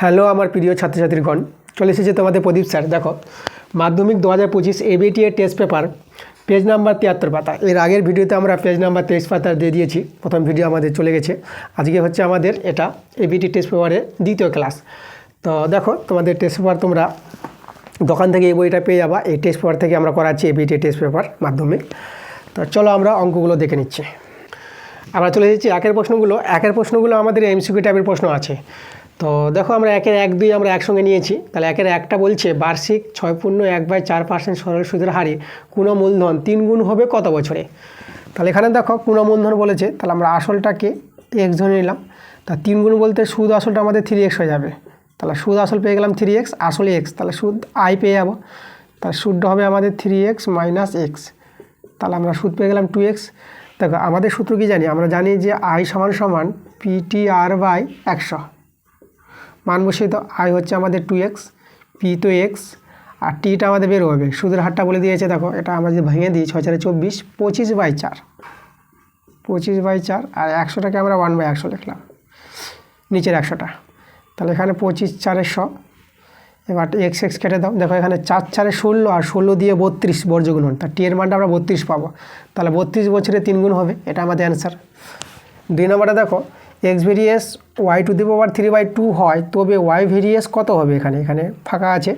Hello আমার প্রিয় ছাত্রছাত্রীগণ, চলে এসেছে তোমাদের প্রদীপ স্যার। দেখো, মাধ্যমিক 2025 এবিটি এর টেস্ট পেপার পেজ নাম্বার 73 পাতা। এর আগের ভিডিওতে আমরা পেজ নাম্বার 23 পাতা দিয়ে দিয়েছি, প্রথম ভিডিও আমাদের চলে গেছে। আজকে হচ্ছে আমাদের এটা এবিটি টেস্ট পেপারের দ্বিতীয় ক্লাস। তো দেখো, তোমাদের টেস্ট পেপার তোমরা দোকান থেকে এই বইটা পেয়ে যাবা। এই টেস্ট পেপার থেকে আমরা করাচ্ছি এবিটি টেস্ট পেপার মাধ্যমিক। তো চলো আমরা অঙ্কগুলো দেখে নিচ্ছি। আমরা চলে এসেছি একের প্রশ্নগুলো আমাদের এমসিকিউ টাইপের প্রশ্ন আছে। তো দেখো, আমরা একের 1, 2 আমরা একসঙ্গে নিয়েছি। তাহলে একের একটা বলছে বার্ষিক 6.1/4% সরল সুদের হারে কোনো মূলধন 3 গুণ হবে কত বছরে। তাহলে এখানে দেখো কোনো মূলধন বলেছে, তাহলে আমরা আসলটাকে x ধরে নিলাম। তা 3 গুণ বলতে সুদ আসলটা আমাদের 3x হয়ে যাবে। তাহলে সুদ আসল পেয়ে গেলাম 3x, আসলে x, তাহলে সুদ i পেয়ে যাবো। তাহলে সুদটা হবে আমাদের 3x - x। তাহলে আমরা সুদ পেয়ে গেলাম 2x। দেখো, আমাদের সূত্র কি জানি? আমরা জানি যে i = PTR/100। মান বসিয়ে তো i হচ্ছে আমাদের 2x, p তো x, আর টিটা আমাদের বের হবে। সুদের হারটা বলে দিয়েছে, দেখো এটা আমরা যদি ভেঙে দিই 6 × 4 = 24, 25/4, 25/4, আর 100টাকে আমরা 1/100 লিখলাম, নিচের 100টা। তাহলে এখানে 25 × 4 = 100। এবার x কেটে দাও। দেখো এখানে 4 × 4 = 16, আর 16 দিয়ে 32 বর্গগুণন, তার টি এর মানটা আমরা 32 পাবো। তাহলে 32 বছরে 3 গুণ হবে, এটা আমাদের অ্যান্সার। 2 নম্বরে দেখো, x ভেরিয়েস y⁴/2 হয়, তবে y ভেরিয়েস কত হবে? এখানে ফাঁকা আছে,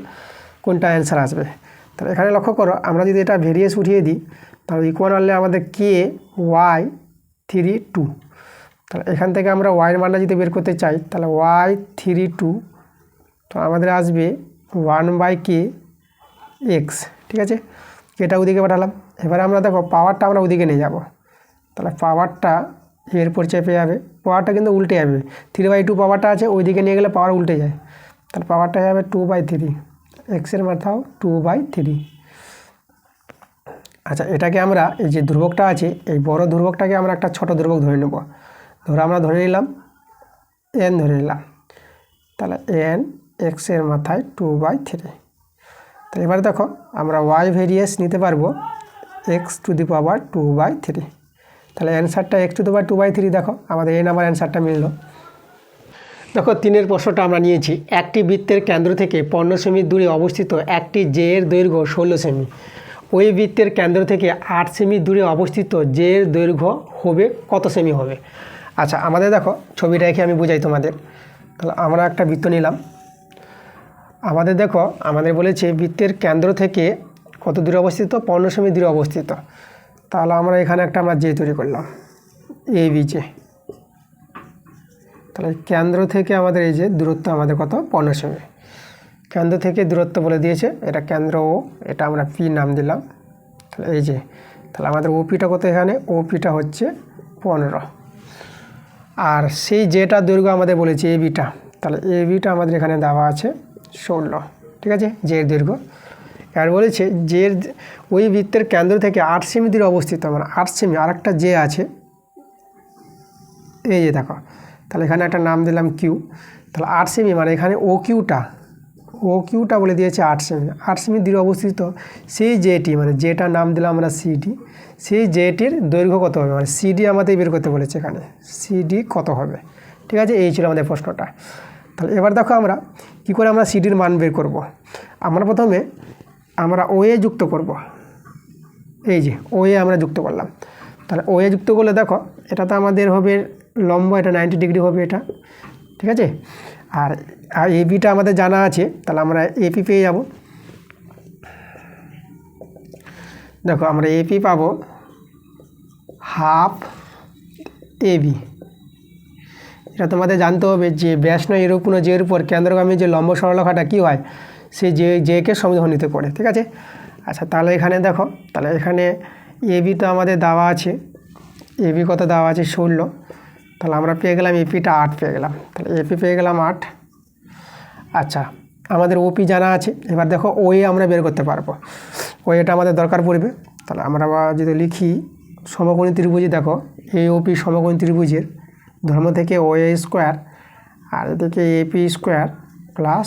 কোনটা অ্যান্সার আসবে? তাহলে এখানে লক্ষ্য করো, আমরা যদি এটা ভেরিয়েস উঠিয়ে দিই, তাহলে ইকুয়াল আনলে আমাদের y32। তাহলে এখান থেকে আমরা y-এর মানটা যদি বের করতে চাই, তাহলে y32 তো আমাদের আসবে 1/k(x). ঠিক আছে, এটা ওদিকে পাঠালাম। এবারে আমরা দেখো পাওয়ারটা আমরা ওদিকে নিয়ে যাব। তাহলে পাওয়ারটা এরপর চেপে যাবে, পাওয়ারটা কিন্তু উল্টে যাবে। 3/2 পাওয়ারটা আছে, ওইদিকে নিয়ে গেলে পাওয়ার উল্টে যায়। তাহলে পাওয়ারটা যাবে 2/3, এক্সের মাথাও 2/3। আচ্ছা, এটাকে আমরা এই যে ধ্রুবকটা আছে, এই বড় ধ্রুবকটাকে আমরা একটা ছোট ধ্রুবক ধরে নেব। আমরা ধরে নিলাম n ধরে নিলাম। তাহলে n এক্সের মাথায় 2/3। তো এবার দেখো, আমরা y ভেরিয়েস নিতে পারবো x⁴(2/3)। তাহলে অ্যান্সারটা x⁴(2/3)। দেখো আমাদের এই নাম্বার অ্যান্সারটা মিলল। দেখো 3-এর প্রশ্নটা আমরা নিয়েছি। একটি বৃত্তের কেন্দ্র থেকে 15 সেমি দূরে অবস্থিত একটি জে এর দৈর্ঘ্য 16 সেমি। ওই বৃত্তের কেন্দ্র থেকে 8 সেমি দূরে অবস্থিত জে এর দৈর্ঘ্য হবে কত সেমি হবে? আচ্ছা, আমাদের দেখো ছবিটা রেখে আমি বুঝাই তোমাদের। তাহলে আমরা একটা বৃত্ত নিলাম। আমাদের দেখো, আমাদের বলেছে বৃত্তের কেন্দ্র থেকে কত দূরে অবস্থিত? 15 সেমি দূরে অবস্থিত। তাহলে আমরা এখানে একটা জে তৈরি করলাম, ABC। তাহলে কেন্দ্র থেকে আমাদের এই যে দূরত্ব আমাদের কত? 15 সেমি। কেন্দ্র থেকে দূরত্ব বলে দিয়েছে, এটা কেন্দ্র ও, এটা আমরা পি নাম দিলাম। তাহলে এই যে, তাহলে আমাদের ওপিটা কত? এখানে ওপিটা হচ্ছে 15, আর সেই যেটা দৈর্ঘ্য আমাদের বলেছে এবিটা, তাহলে এবিটা আমাদের এখানে দেওয়া আছে 16। ঠিক আছে, জে এর দৈর্ঘ্য। আর বলেছে যে ওই বৃত্তের কেন্দ্র থেকে 8 সেমি দূরে অবস্থিত, মানে 8 সেমি আর একটা জে আছে, এই যে দেখো। তাহলে এখানে একটা নাম দিলাম কিউ। তাহলে 8 সেমি মানে এখানে ও কিউটা বলে দিয়েছে 8 সেমি। 8 সেমি দূরে অবস্থিত সেই জেটি, মানে যেটার নাম দিলাম আমরা সিডি, সেই জেটির দৈর্ঘ্য কত হবে? মানে সিডি আমাদের বের করতে বলেছে, এখানে সিডি কত হবে? ঠিক আছে, এই ছিল আমাদের প্রশ্নটা। তাহলে এবার দেখো আমরা কী করে আমরা সিডির মান বের করব। আমরা প্রথমে আমরা ওয়ে যুক্ত করব। এই যে ওয়ে আমরা যুক্ত করলাম। তাহলে ওয়ে যুক্ত করলে দেখো, এটা তো আমাদের হবে লম্ব, এটা 90 ডিগ্রি হবে এটা। ঠিক আছে, আর এবিটা আমাদের জানা আছে, তাহলে আমরা এপি পেয়ে যাব। দেখো আমরা এপি পাবো হাফ এবি। এটা তোমাদের জানতে হবে যে ব্যাস নয় এর কোনো জের উপর কেন্দ্রগামী যে লম্ব সরলরেখাটা কী হয়? সে জেকে সমদ্বিখণ্ডিত করে। ঠিক আছে, আচ্ছা তাহলে এখানে দেখো, তাহলে এখানে এবি তো আমাদের দেওয়া আছে, এবি কত দেওয়া আছে? 16। তাহলে আমরা পেয়ে গেলাম এপিটা 8 পেয়ে গেলাম। তাহলে এপি পেয়ে গেলাম 8। আচ্ছা, আমাদের ওপি জানা আছে। এবার দেখো ওয়ে আমরা বের করতে পারবো, ওয়েটা আমাদের দরকার পড়বে। তাহলে আমরা যদি লিখি সমকোণী ত্রিভুজে, দেখো এই ওপি সমকোণী ত্রিভুজের ধর্ম থেকে ওএ স্কোয়ার, আর এদিকে AP square plus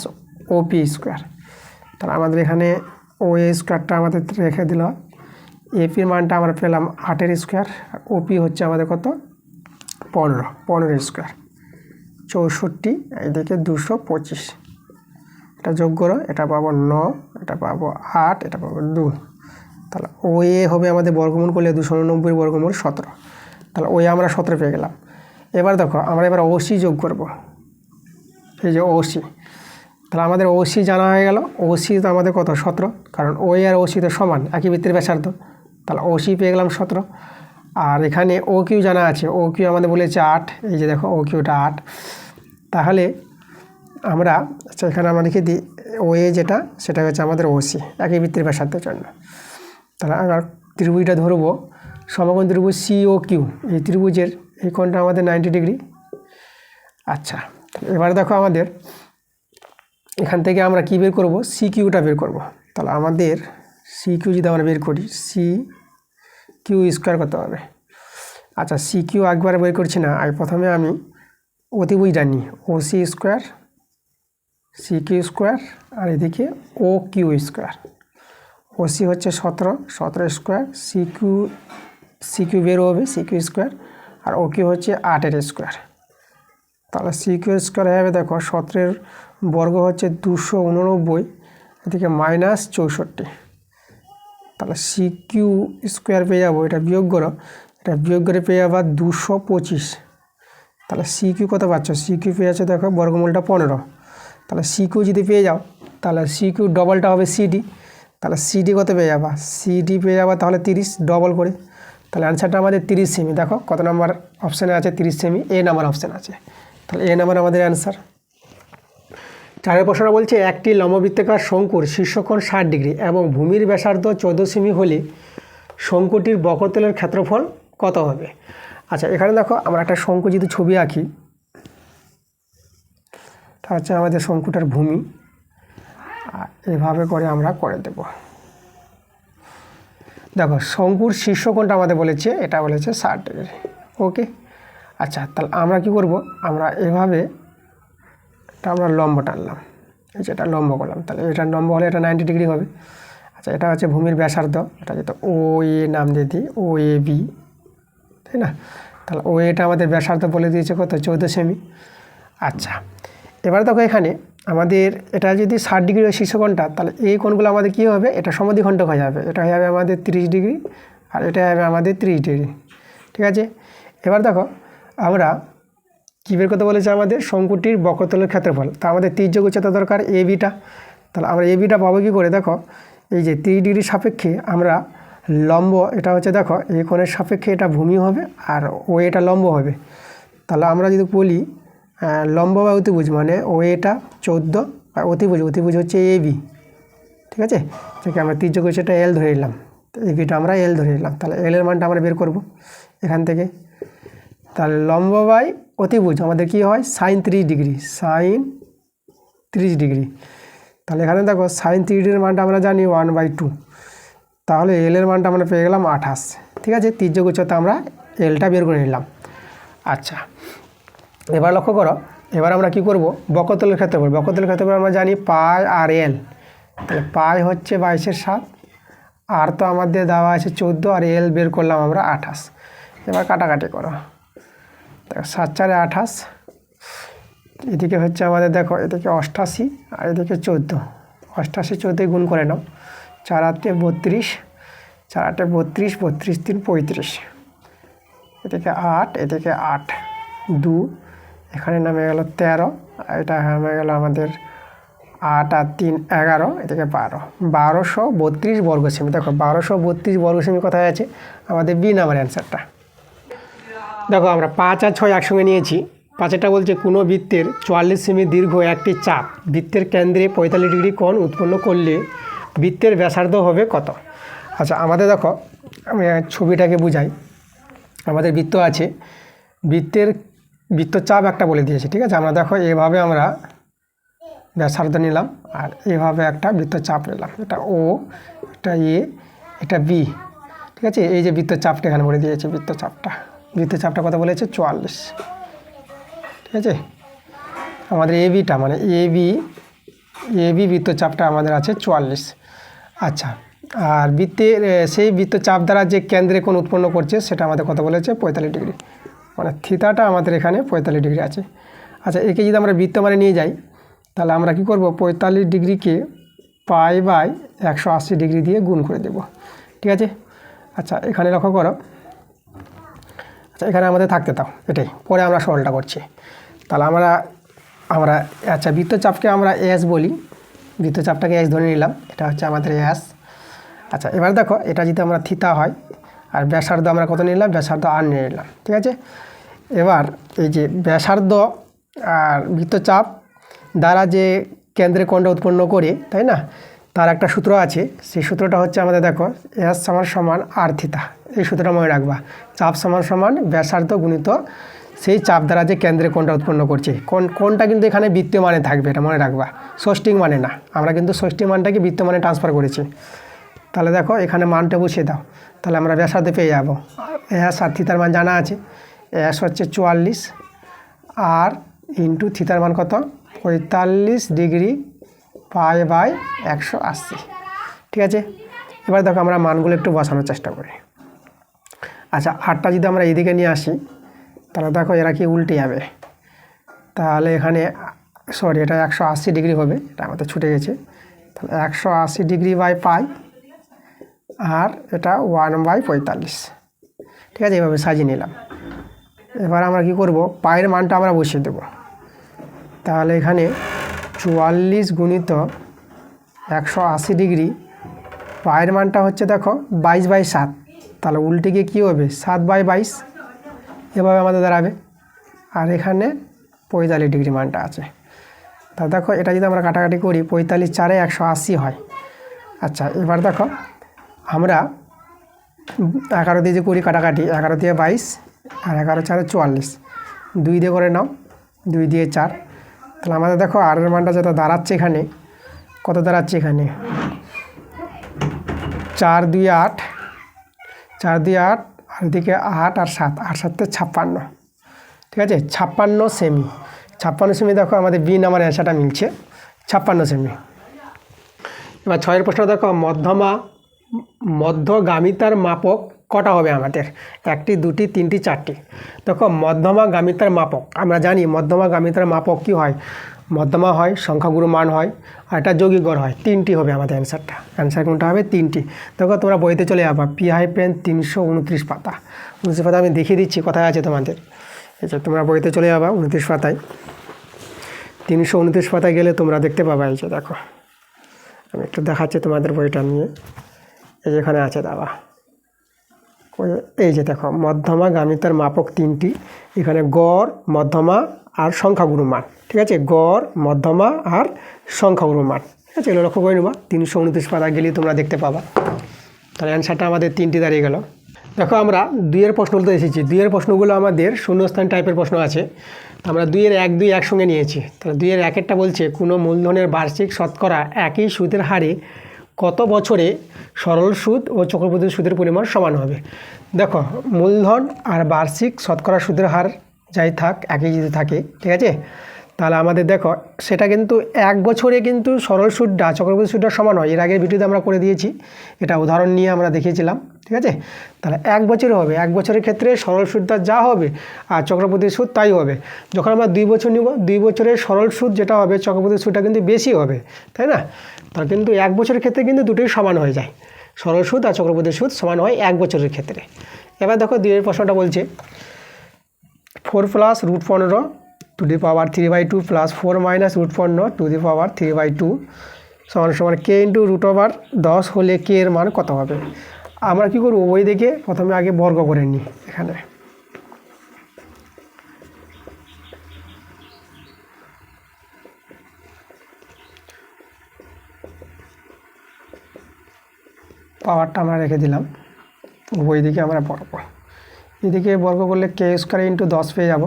OP square. তাহলে আমাদের এখানে ওএ স্কোয়ারটা আমাদের রেখে দিল, এপির মানটা আমরা পেলাম 8-এর স্কোয়ার, আর ওপি হচ্ছে আমাদের কত? 15 স্কোয়ার। 64, এইদিকে 225, এটা যোগ করো, এটা পাবো 9, এটা পাবো 8, এটা পাবো 2। তাহলে ও এ হবে আমাদের বর্গমূল করলে 289 বর্গমূল 17। তাহলে ওই আমরা 17 পেয়ে গেলাম। এবার দেখো আমরা এবার ওসি যোগ করব, এই যে ওসি। তাহলে আমাদের ওসি জানা হয়ে গেল। ওসি তো আমাদের কত 17, কারণ ও আর ওসি তো সমান, একই বৃত্তের ব্যাসার্ধ। তাহলে ওসি পেয়ে গেলাম 17। আর এখানে ও কিউ জানা আছে, ও কিউ আমাদের বলেছে 8, এই যে দেখো ও কিউটা 8। তাহলে আমরা এখানে আমরা লিখে দিই ও এ যেটা, সেটা হচ্ছে আমাদের ওসি, একই বৃত্তের ব্যাসার্ধের জন্য। তাহলে আমরা ত্রিভুজটা ধরবো, সমকোণ ত্রিভুজ সি ও কিউ। এই ত্রিভুজের এই কোণটা আমাদের 90 ডিগ্রি। আচ্ছা, এবার দেখো আমাদের এখান থেকে আমরা কী বের করব, সি কিউটা বের করব। তাহলে আমাদের সি কিউ যদি আমরা বের করি, সি কিউ স্কোয়ার কত হবে? আচ্ছা, সি কিউ একবার বের করছি না, আর প্রথমে আমি অতিভুজটা নিই, O C square, C Q square, আর এদিকে O Q square. O C হচ্ছে 17 স্কোয়ার, সি কিউ বের হবে সি কিউ স্কোয়ার, আর ও কিউ হচ্ছে 8 স্কোয়ার। তাহলে সি কিউ স্কোয়ার হবে, দেখো 17 বর্গ হচ্ছে 289, এদিকে -64। তাহলে সি কিউ স্কোয়ার পেয়ে যাবো, এটা বিয়োগ করো, এটা বিয়োগ করে পেয়ে যাবো 225। তাহলে সি কিউ কত পাচ্ছ? সি কিউ পেয়ে যাচ্ছে দেখো বর্গমূলটা 15। তাহলে সি কিউ যদি পেয়ে যাও, তাহলে সি কিউ ডবলটা হবে সিডি। তাহলে সিডি কত পেয়ে যাবা? সিডি পেয়ে যাবা তাহলে 30 ডবল করে। তাহলে অ্যান্সারটা আমাদের 30 সেমি। দেখো কত নাম্বার অপশানে আছে? 30 সেমি, এ নাম্বার অপশান আছে। তাহলে এ নাম্বার আমাদের অ্যান্সার। চারের প্রশ্ন বলছে একটি লম্ববৃত্তাকার শঙ্কুর শীর্ষকোণ 60 ডিগ্রি এবং ভূমির ব্যাসার্ধ 14 সেমি হলে শঙ্কুটির বক্রতলের ক্ষেত্রফল কত হবে? আচ্ছা, এখানে দেখো আমরা একটা শঙ্কু যদি ছবি আঁকি, এটা হচ্ছে আমাদের শঙ্কুটার ভূমি, আর এভাবে করে আমরা করে দেব। দেখো শঙ্কুর শীর্ষকোণটা আমাদের বলেছে, এটা বলেছে 60 ডিগ্রি। ওকে, আচ্ছা তাহলে আমরা কি করব, আমরা এভাবে এটা আমরা লম্ব টানলাম, এই যে এটা লম্ব করলাম। তাহলে এটা লম্ব হলে এটা 90 ডিগ্রি হবে। আচ্ছা, এটা হচ্ছে ভূমির ব্যাসার্ধ, এটা যেটা ও এ নাম দিয়ে দিই, ও এ বি, তাই না? তাহলে ও এটা আমাদের ব্যাসার্ধ বলে দিয়েছে কত? 14 সেমি। আচ্ছা, এবার দেখো এখানে আমাদের এটা যদি 60 ডিগ্রি হয় শীর্ষকোণটা, তাহলে এই কোণগুলো আমাদের কী হবে? এটা সমদ্বিখণ্ডক হয়ে যাবে। এটা হয়ে যাবে আমাদের 30 ডিগ্রি, আর এটা হবে আমাদের 30 ডিগ্রি। ঠিক আছে, এবার দেখো আমরা কী বের করতে বলেছে? আমাদের শঙ্কুটির বক্রতলের ক্ষেত্রফল। তা আমাদের তির্যক উচ্চতা দরকার এ বিটা। তাহলে আমরা এ বিটা পাবো কী করে? দেখো এই যে 30 ডিগ্রির সাপেক্ষে আমরা লম্ব, এটা হচ্ছে দেখো এই কোণের সাপেক্ষে এটা ভূমি হবে, আর ও এটা লম্ব হবে। তাহলে আমরা যদি বলি লম্ব বা অতিভুজ, মানে ও এটা 14, আর অতিভুজ হচ্ছে এ বি। ঠিক আছে, থেকে আমরা তির্যক উচ্চতা এল ধরে নিলাম, এই বিটা আমরা এল ধরে নিলাম। তাহলে এল এর মানটা আমরা বের করব এখান থেকে। তাহলে লম্ব বাই অতিভুজ আমাদের কি হয়? sin 30 degree, sin 30 degree. তাহলে এখানে দেখো sin 30 ডিগ্রির মানটা আমরা জানি 1/2। তাহলে এল এর মানটা আমরা পেয়ে গেলাম 28। ঠিক আছে, তির্যক উচ্চতা আমরা এলটা বের করে নিলাম। আচ্ছা, এবার লক্ষ্য করো, এবার আমরা কি করব? বক্রতলের ক্ষেত্রফল। বক্রতলের ক্ষেত্রফল আমরা জানি পাই আর এল। তাহলে পাই হচ্ছে 22/7, আর তো আমাদের দেওয়া আছে 14, আর এল বের করলাম আমরা 28। এবার কাটাকাটি করো, দেখো 7 4 28, এদিকে হচ্ছে আমাদের দেখো এদিকে 88, আর এদিকে 14। 88 14 গুণ করে নাও, 4 8 32, 4 8 32, 32 3 35, এদিকে 8, এদিকে 8 2, এখানে নামে গেল 13, আর এটা নামে গেল আমাদের 8 আর 3 11, এদিকে 12, 1232 বর্গ সেমি। দেখো 1232 বর্গ সেমি কোথায় আছে? আমাদের বি নাম্বার অ্যান্সারটা। দেখো আমরা 5 আর 6 একসঙ্গে নিয়েছি। 5টা বলছে কোনো বৃত্তের 44 সেমি দীর্ঘ একটি চাপ বৃত্তের কেন্দ্রে 45 ডিগ্রি কোণ উৎপন্ন করলে বৃত্তের ব্যাসার্ধ হবে কত? আচ্ছা, আমাদের দেখো আমি ছবিটাকে বুঝাই। আমাদের বৃত্ত আছে, বৃত্তচাপ একটা বলে দিয়েছে। ঠিক আছে, আমরা দেখো এভাবে আমরা ব্যাসার্ধ নিলাম, আর এভাবে একটা বৃত্তচাপ নিলাম, এটা ও, এটা এ, এটা বি। ঠিক আছে, এই যে বৃত্তচাপটা এখানে বলে দিয়েছে, বৃত্তচাপটা কত বলেছে? 44। ঠিক আছে, আমাদের এ বিটা মানে এ বি বৃত্তচাপটা আমাদের আছে 44। আচ্ছা, আর বৃত্তের সেই বৃত্তচাপ দ্বারা যে কেন্দ্রে কোণ উৎপন্ন করছে সেটা আমাদের কত বলেছে? 45 ডিগ্রি, মানে থিতাটা আমাদের এখানে 45 ডিগ্রি আছে। আচ্ছা, একে যদি আমরা বৃত্ত মানে নিয়ে যাই তাহলে আমরা কি করব, 45 ডিগ্রিকে পাই বাই 180 ডিগ্রি দিয়ে গুণ করে দেব। ঠিক আছে। আচ্ছা, এখানে লক্ষ্য করো। আচ্ছা, এখানে আমাদের থাকতে দাও, এটাই পরে আমরা সরলটা করছি। তাহলে আমরা আচ্ছা, বৃত্তচাপকে আমরা এস বলি, বৃত্তচাপটাকে এস ধরে নিলাম, এটা হচ্ছে আমাদের এস। আচ্ছা, এবার দেখো এটা যদি আমরা থিতা হয় আর ব্যাসার্ধ আমরা কত নিলাম, ব্যাসার্ধ আর নিয়ে নিলাম। ঠিক আছে। এবার এই যে ব্যাসার্ধ আর বৃত্তচাপ দ্বারা যে কেন্দ্রে কোণটা উৎপন্ন করে, তাই না, তার একটা সূত্র আছে। সেই সূত্রটা হচ্ছে আমাদের দেখো এস সমান সমান আর থিতা। এই সূত্রটা মনে রাখবা, চাপ সমান সমান ব্যাসার্ধ গুণিত সেই চাপ দ্বারা যে কেন্দ্রে কোণটা উৎপন্ন করছে। কোণটা কিন্তু এখানে বৃত্ত মানে থাকবে, এটা মনে রাখবা, ষষ্ঠিক মানে না। আমরা কিন্তু ষষ্ঠী মানটাকে বৃত্ত মানে ট্রান্সফার করেছি। তাহলে দেখো এখানে মানটা বসিয়ে দাও, তাহলে আমরা ব্যাসার্ধ পেয়ে যাবো। এস আর থিতার মান জানা আছে, এস হচ্ছে 44 আর ইন্টু থিতার মান কত, 45 ডিগ্রি পাই বাই 180। ঠিক আছে। এবার দেখো আমরা মানগুলো একটু বসানোর চেষ্টা করি। আচ্ছা, আটটা যদি আমরা এদিকে নিয়ে আসি তাহলে দেখো এরা কি উল্টে যাবে। তাহলে এখানে সরি, এটা 180 ডিগ্রি হবে, এটা আমাদের ছুটে গেছে। তাহলে 180 ডিগ্রি বাই পাই আর এটা 1/45। ঠিক আছে, এভাবে সাজিয়ে নিলাম। এবার আমরা কি করব, পায়ের মানটা আমরা বসিয়ে দেব। তাহলে এখানে 44 গুণিত 180 ডিগ্রি, পায়ের মানটা হচ্ছে দেখো 22/7। তাহলে উল্টে গিয়ে কী হবে, 7/22, এভাবে আমাদের দাঁড়াবে। আর এখানে 45 ডিগ্রি মানটা আছে। তা দেখো এটা যদি আমরা কাটাকাটি করি, 45 4 180 হয়। আচ্ছা, এবার দেখো আমরা 11 দিয়ে যে করি কাটাকাটি, 11 দিয়ে 22 আর 11 4 44, 2 দিয়ে করে নাও, 2 দিয়ে 4। তাহলে আমাদের দেখো আর এর মানটা যেটা দাঁড়াচ্ছে এখানে, কত দাঁড়াচ্ছে এখানে, 4 2 8, 4 2 8 আর এদিকে 8 আর 7, 8 7 56। ঠিক আছে, 56 সেমি। 56 সেমি দেখো আমাদের বি নাম্বার অ্যান্সারটা মিলছে, 56 সেমি। এবার 6 প্রশ্ন দেখো, মধ্যগামিতার মাপক কটা হবে আমাদের, 1টি 2টি 3টি 4টি। দেখো মধ্যমাগামিতার মাপক আমরা জানি, মধ্যমাগামিতার মাপক কি হয়, মধ্যমা হয়, সংখ্যাগুরু মান হয়, আর একটা যৌগিক গড় হয়। 3টি হবে আমাদের অ্যান্সারটা। অ্যান্সার কোনটা হবে, 3টি। দেখো তোমরা বইতে চলে যাবা, পি-হাইফেন 329 পাতা, 29 পাতা আমি দেখিয়ে দিচ্ছি কোথায় আছে তোমাদের। এই যে তোমরা বইতে চলে যাবা 29 পাতায়, 329 পাতায় গেলে তোমরা দেখতে পাবা। এই যে দেখো আমি একটু দেখাচ্ছি তোমাদের বইটা নিয়ে, এই যে এখানে আছে দাবা, এই যে দেখো মধ্যমাগামিতার মাপক 3টি, এখানে গড়, মধ্যমা আর সংখ্যাগুরু মান। ঠিক আছে, গড়, মধ্যমা আর সংখ্যাগুরু মান। ঠিক আছে, এগুলো লক্ষ্য করে নেবা, 329 পাতা গেলেই তোমরা দেখতে পাবা। তাহলে অ্যান্সারটা আমাদের 3টি দাঁড়িয়ে গেল। দেখো আমরা 2-এর প্রশ্নগুলো এসেছি, 2-এর প্রশ্নগুলো আমাদের শূন্যস্থান টাইপের প্রশ্ন আছে। আমরা 2-এর 1 2 একসঙ্গে নিয়েছি। তাহলে 2-এর 1-এরটা বলছে কোনো মূলধনের বার্ষিক শতকরা একই সুদের হারে কত বছরে সরল সুদ ও চক্রবৃদ্ধি সুদের পরিমাণ সমান হবে। দেখো মূলধন আর বার্ষিক শতকরা সুদের হার যাই থাক, একই যদি থাকে, ঠিক আছে, তাহলে আমাদের দেখো সেটা কিন্তু 1 বছরে কিন্তু সরল সুদটা চক্রবৃদ্ধি সুদটা সমান হয়। এর আগের ভিডিওতে আমরা করে দিয়েছি, এটা উদাহরণ নিয়ে আমরা দেখিয়েছিলাম। ঠিক আছে, তাহলে 1 বছরে হবে, 1 বছরের ক্ষেত্রে সরল সুদটা যা হবে আর চক্রবৃদ্ধি সুদ তাই হবে। যখন আমরা 2 বছর নিব, 2 বছরের সরল সুদ যেটা হবে চক্রবৃদ্ধি সুদটা কিন্তু বেশি হবে, তাই না। তাহলে কিন্তু 1 বছরের ক্ষেত্রে কিন্তু দুটোই সমান হয়ে যায়, সরল সুদ আর চক্রবৃদ্ধি সুদ সমান হয় 1 বছরের ক্ষেত্রে। এবার দেখো 2-এর প্রশ্নটা বলছে 4 + √15 to the power 3/2 plus 4 - √15 to the power 3/2 সমান কে ইন্টু √10 হলে কে এর মান কত হবে। আমরা কি করব, ওই দিকে প্রথমে আগে বর্গ করে নিই। এখানে পাওয়ারটা আমরা রেখে দিলাম, ওই দিকে আমরা বর্গ, এদিকে বর্গ করলে কে স্কোয়ার ইন্টু 10 পেয়ে যাব।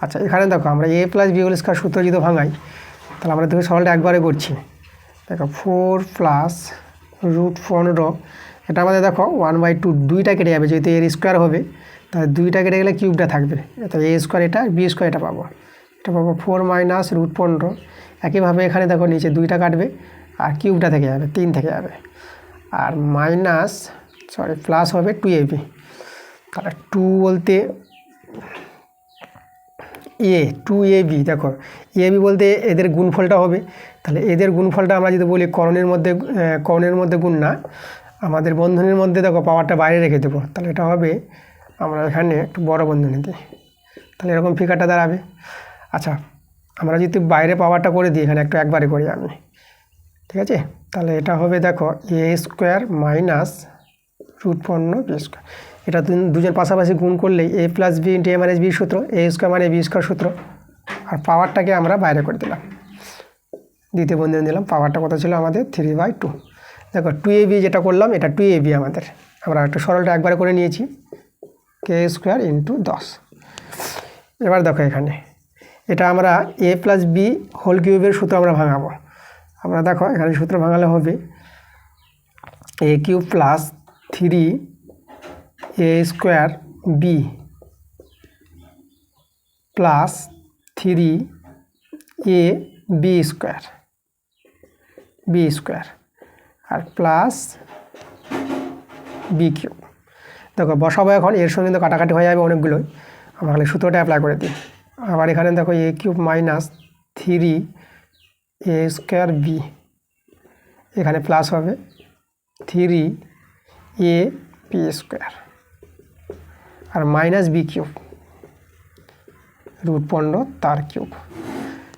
আচ্ছা, এখানে দেখো আমরা a + b হোল স্কোয়ার সূত্র যদি ভাঙাই, তাহলে আমরা দেখো সরলটা একবারে করছি। দেখো 4 + √15, এটা আমাদের দেখো 1/2, 2টা কেটে যাবে, যেহেতু এর স্কোয়ার হবে, তাহলে 2টা কেটে গেলে কিউবটা থাকবে, তাহলে a স্কোয়ার এটা, b স্কোয়ার এটা পাবো, 4 - √15। একইভাবে এখানে দেখো নিচে 2টা কাটবে আর কিউবটা থেকে যাবে, 3 থেকে যাবে, আর প্লাস হবে 2ab। তাহলে 2 বলতে টু এ বি, দেখো এ বি বলতে এদের গুণফলটা হবে, তাহলে এদের গুণফলটা আমরা যদি বলি কর্ণের মধ্যে গুণ না, আমাদের বন্ধনীর মধ্যে দেখো পাওয়ারটা বাইরে রেখে দেবো, তাহলে এটা হবে আমরা এখানে একটু বড় বন্ধনী দিই, তাহলে এরকম ফিগারটা দাঁড়াবে। আচ্ছা, আমরা যদি বাইরে পাওয়ারটা করে দিই, এখানে একবারে করি আমি, ঠিক আছে, তাহলে এটা হবে দেখো এ স্কোয়ার মাইনাস √15 বি স্কোয়ার। এটা দুজন পাশাপাশি গুণ করলেই এ প্লাস বি ইন্টু এ মাইনাস বি সূত্র, এ স্কোয়ার মানে বি স্কোয়ার সূত্র, আর পাওয়ারটাকে আমরা বাইরে করে দিলাম, দ্বিতীয় বন্ধনী দিলাম। পাওয়ারটা কত ছিল আমাদের 3/2। দেখো 2ab যেটা করলাম এটা 2ab আমাদের, আমরা একটু সরলটা একবারে করে নিয়েছি, কে স্কোয়ার ইন্টু 10। এবার দেখো এখানে এটা আমরা এ প্লাস বি হোল কিউবের সূত্র আমরা ভাঙাবো। আমরা দেখো এখানে সূত্র ভাঙালে হবে A cube plus 3a square B plus 3a B square আর প্লাস বি কিউব। দেখো বসাবো এখন, এর সঙ্গে কিন্তু কাটাকাটি হয়ে যাবে অনেকগুলোই, আমরা খালি সূত্রটা অ্যাপ্লাই করে দিই। আবার এখানে দেখো A cube minus 3a square B, এখানে প্লাস হবে 3a বি স্কোয়ার আর মাইনাস বি কিউব √15 তার কিউব,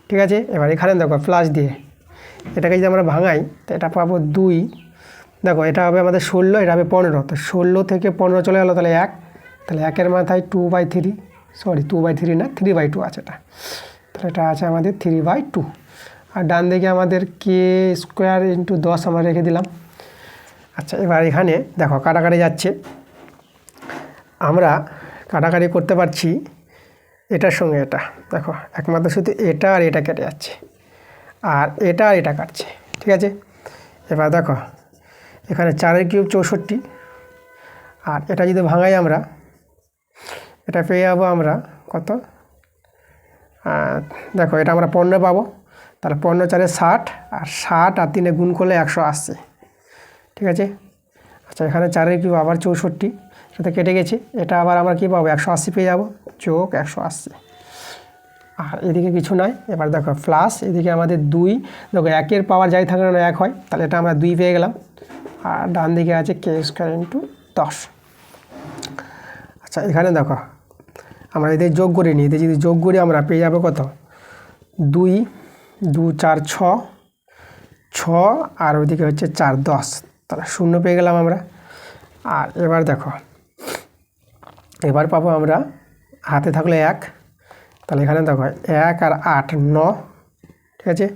ঠিক আছে। এবার এখানে দেখো প্লাস দিয়ে এটাকে যদি আমরা ভাঙাই তো এটা পাবো 2, দেখো এটা হবে আমাদের 16, এটা হবে 15, তো 16 থেকে 15 চলে গেলো, তাহলে 1, তাহলে 1-এর মাথায় 2/3, সরি 2/3 না 3/2 আছে এটা, তাহলে এটা আছে আমাদের 3/2। আর ডান দিকে আমাদের কে স্কোয়ার ইন্টু 10 আমরা রেখে দিলাম। আচ্ছা, এবার এখানে দেখো কাটাকাটি যাচ্ছে, আমরা কাটাকাটি করতে পারছি এটার সঙ্গে এটা, দেখো একমাত্র শুধু এটা আর এটা কেটে যাচ্ছে, আর এটা আর এটা কাটছে, ঠিক আছে। এবার দেখো এখানে 4-এর কিউব 64, আর এটা যদি ভাঙাই আমরা এটা পেয়ে যাবো আমরা কত, দেখো এটা আমরা 15 পাবো, তাহলে 15×4 60, আর 60 আর 3-এ গুণ করলে 180, ঠিক আছে। আচ্ছা, এখানে 4-এর কিউব আবার 64, সেটা কেটে গেছে, এটা আবার আমরা কী পাবো 180 পেয়ে যাবো, যোগ 180, আর এদিকে কিছু নাই। এবার দেখো প্লাস এদিকে আমাদের 2, দেখো 1-এর পাওয়ার যাই থাকে না 1 হয়, তাহলে এটা আমরা 2 পেয়ে গেলাম, আর ডান দিকে আছে কে স্কোয়ার ইন্টু 10। আচ্ছা, এখানে দেখো আমরা এদের যোগ করে নিই, এদের যদি যোগ করি আমরা পেয়ে যাবো কত, 2 2 4 6 আর ওইদিকে হচ্ছে 4 10, তাহলে 0 পেয়ে গেলাম আমরা। আর এবার দেখো এবার পাবো আমরা হাতে থাকলে 1, তাহলে এখানে দেখো 1 আর 8 9, ঠিক আছে,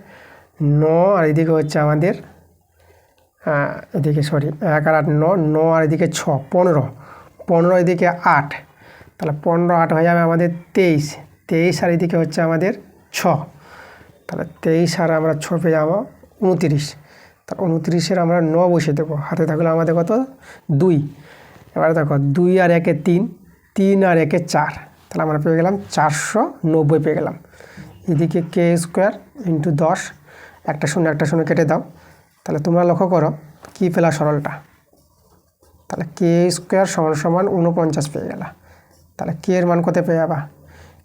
9 আর এদিকে হচ্ছে আমাদের এদিকে সরি 1 আর 8 9, 9 আর এদিকে 6 15, 15 এদিকে 8, তাহলে 15 8 হয়ে যাবে আমাদের 23, 23 আর এদিকে হচ্ছে আমাদের 6, তাহলে 23 আর আমরা 6 পেয়ে যাবো 29, তাহলে 29-এর আমরা 9 বসিয়ে দেবো, হাতে থাকলে আমাদের কত 2। এবার দেখো 2 আর 1-এ 3, 3 আর 1-এ 4, তাহলে আমরা পেয়ে গেলাম 490 পেয়ে গেলাম। এদিকে কে স্কোয়ার ইন্টু 10, একটা শূন্য কেটে দাও, তাহলে তোমরা লক্ষ্য করো কী পেলা সরলটা, তাহলে কে স্কোয়ার সমান 49 পেয়ে গেলা। তাহলে কে এর মান কত পেয়ে যাবা,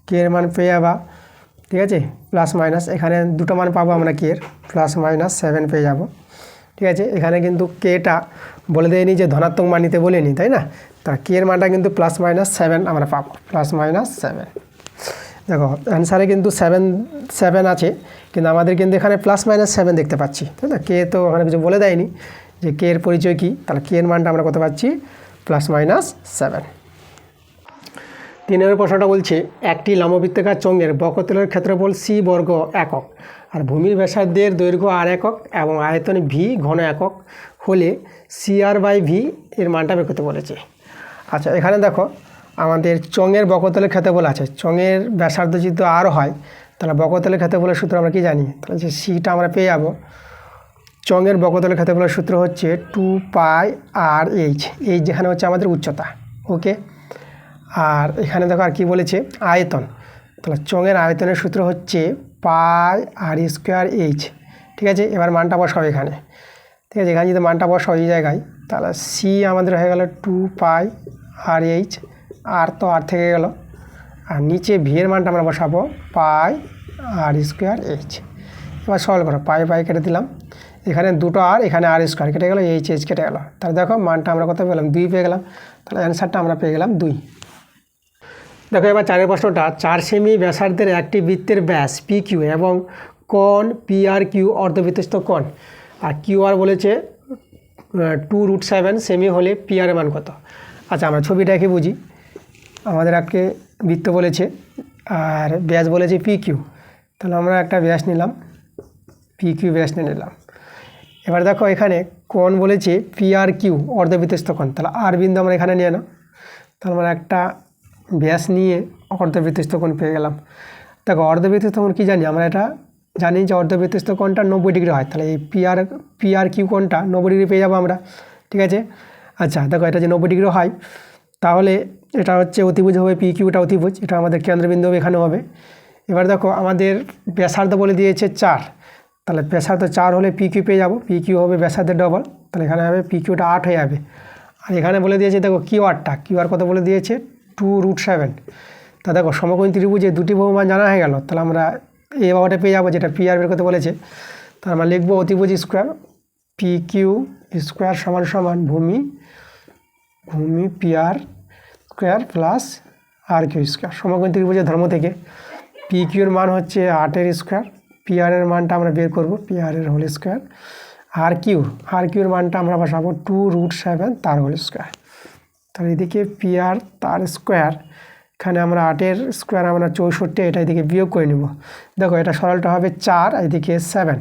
কে এর মান পেয়ে যাবা, ঠিক আছে, প্লাস মাইনাস, এখানে দুটো মান পাবো আমরা কে এর, +-7 পেয়ে যাব, ঠিক আছে। এখানে কিন্তু কেটা বলে দেয়নি যে ধনাত্মক মান নিতে বলিনি, তাই না, তা কে এর মানটা কিন্তু +-7 আমরা পাবো, +-7। দেখো অ্যান্সারে কিন্তু 7 আছে, কিন্তু আমাদের কিন্তু এখানে +-7 দেখতে পাচ্ছি, তাই না, কে তো ওখানে কিছু বলে দেয়নি যে কে এর পরিচয় কী, তাহলে কে এর মানটা আমরা কত পাচ্ছি +-7। 3 নম্বর প্রশ্নটা বলছে একটি লম্ববৃত্তাকার চোঙের বক্রতলের ক্ষেত্রফল c বর্গ একক আর ভূমির ব্যাসার্ধের দৈর্ঘ্য r একক এবং আয়তন v ঘন একক হলে CR/v এর মানটা বের করতে বলেছে। আচ্ছা, এখানে দেখো আমাদের চোঙের বক্রতলের ক্ষেত্রফল আছে, চোঙের ব্যাসার্ধ যদি r হয় তাহলে বক্রতলের ক্ষেত্রফলের সূত্র আমরা কি জানি, তাহলে যে সিটা আমরা পেয়ে যাবো, চোঙের বক্রতলের ক্ষেত্রফলের সূত্র হচ্ছে 2πr/h, এই যেখানে হচ্ছে আমাদের উচ্চতা, ওকে। আর এখানে দেখো আর কি বলেছে আয়তন, তাহলে চোঙের আয়তনের সূত্র হচ্ছে πr²h, ঠিক আছে। এবার মানটা বসাও এখানে, ঠিক আছে, এখানে যদি মানটা বসাও এই জায়গায়, তাহলে সি আমাদের হয়ে গেল 2πr/h, আর তো আর থেকে গেল, আর নিচে ভি এর মানটা আমরা বসাবো পাই আর স্কোয়ার এইচ। এবার সলভ করো, পাই পাই কেটে দিলাম, এখানে দুটো আর এখানে আর স্কোয়ার কেটে গেলো, এইচ এইচ কেটে গেলো। তাহলে দেখো মানটা আমরা কত পেলাম, 2 পেয়ে গেলাম। তাহলে অ্যান্সারটা আমরা পেয়ে গেলাম 2। দেখো এবার 4 প্রশ্নটা, 4 সেমি ব্যাসার্ধের একটি বৃত্তের ব্যাস পি কিউ এবং কোণ পি আর কিউ অর্ধবৃত্তস্থ কোণ, আর কিউ আর বলেছে 2√7 সেমি হলে পি আর এর মান কত। আচ্ছা আমরা ছবিটা এঁকে বুঝি। আমাদের আজকে বৃত্ত বলেছে আর ব্যাস বলেছে পি কিউ, তাহলে আমরা একটা ব্যাস নিলাম, পি কিউ ব্যাস নিয়ে নিলাম। এবার দেখো এখানে কোণ বলেছে পি আর কিউ অর্ধবৃত্তস্থ কোণ, তাহলে আর বিন্দু আমরা এখানে নিয়ে নাও, তাহলে আমরা একটা ব্যাস নিয়ে অর্ধবৃত্তস্থ কোণ পেয়ে গেলাম। দেখো অর্ধবৃত্তস্থ কোণ কী জানি আমরা, এটা জানি যে অর্ধবৃত্তস্থ কোণটা 90 ডিগ্রি হয়, তাহলে এই পি আর কিউ কোণটা 90 ডিগ্রি পেয়ে যাবো আমরা, ঠিক আছে। আচ্ছা দেখো এটা যে 90 ডিগ্রি হয়, তাহলে এটা হচ্ছে অতিভুজ হবে, পি কিউটা অতিভুজ, এটা আমাদের কেন্দ্রবিন্দু হবে, এখানে হবে। এবার দেখো আমাদের ব্যাসার্ধ বলে দিয়েছে 4, তাহলে ব্যাসার্ধ 4 হলে পি কিউ পেয়ে যাবো, পি কিউ হবে ব্যাসার্ধের ডবল, তাহলে এখানে হবে পি কিউটা 8 হয়ে যাবে। আর এখানে বলে দিয়েছে দেখো কিউ আর কত বলে দিয়েছে 2√7। তা দেখো সমকোণী ত্রিভুজে দুটি বহুমান জানা হয়ে গেল, তাহলে আমরা এ বাবাটা পেয়ে যাবো যেটা পি আর বের করতে বলেছে। তাহলে আমরা লিখবো অতিভুজ স্কোয়ার পি কিউ স্কোয়ার সমান সমান ভূমি পি আর স্কোয়ার প্লাস আর কিউ স্কোয়ার। সমকোণী ত্রিভুজের ধর্ম থেকে পি কিউর মান হচ্ছে 8-এর স্কোয়ার, পি আর এর মানটা আমরা বের করবো পি আর এর হোল স্কোয়ার, আর কিউর মানটা আমরা বসাবো 2√7 তার হোল স্কোয়ার। তাহলে এদিকে পি আর তার স্কোয়ার, এখানে আমরা 8-এর স্কোয়ার আমরা 64, এটা এদিকে বিয়োগ করে নেব। দেখো এটা সরলটা হবে 4, এদিকে 7,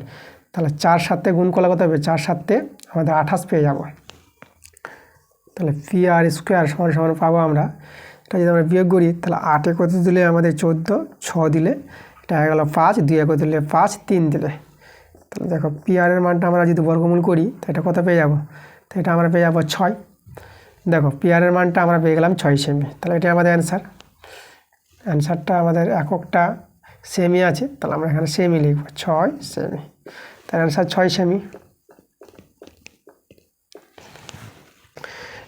তাহলে 4 সাথে গুণ করলে কত হবে, 4 সাথে আমাদের 28 পেয়ে যাব। তাহলে পি আর স্কোয়ার সমান সমান পাবো আমরা, এটা যদি আমরা বিয়োগ করি তাহলে 8-এ কত দিলে আমাদের 14, 6 দিলে এটা হয়ে গেলো 5, 2-এ কত দিলে 5, 3 দিলে। তাহলে দেখো পি আর এর মানটা আমরা যদি বর্গমূল করি তো এটা কত পেয়ে যাব, তো এটা আমরা পেয়ে যাবো 6। দেখো পি আর এর মানটা আমরা পেয়ে গেলাম 6 সেমি, তাহলে এটা আমাদের অ্যান্সারটা আমাদের এককটা সেমি আছে, তাহলে আমরা এখানে সেমি লিখব 6 সেমি, তার অ্যান্সার 6 সেমি।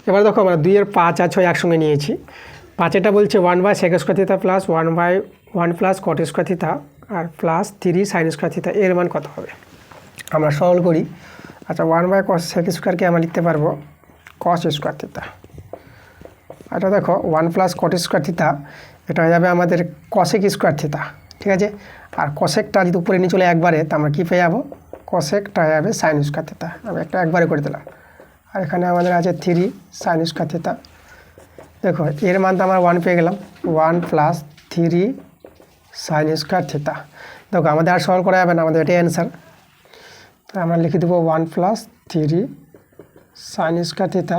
এবার দেখো আমরা 2-এর 5 আর 6 একসঙ্গে নিয়েছি। 5-এটা বলছে 1/sec² theta plus 1/1 plus cot² theta আর প্লাস 3 sin² থিটা, এর মান কত হবে আমরা সরল করি। আচ্ছা 1/cos² আমরা লিখতে পারবো cos² থিটা। এটা দেখো 1 প্লাস cot² থিটা, এটা হয়ে যাবে আমাদের cosec² থিটা, ঠিক আছে। আর cosecটা যদি উপরে নিয়ে চলে একবারে, তা আমরা কী পেয়ে যাবো, cosecটা হয়ে যাবে sin² থিটা। আমি একটা একবারে করে দিলাম, আর এখানে আমাদের আছে 3 sin² থিটা। দেখো এর মানটা আমরা 1 পেয়ে গেলাম, 1 প্লাস 3 sin² থিটা। দেখো আমাদের আর সরল করা যাবে না, আমাদের এটাই অ্যান্সার। তাই আমরা লিখে দেবো 1 প্লাস 3 sin² থিটা।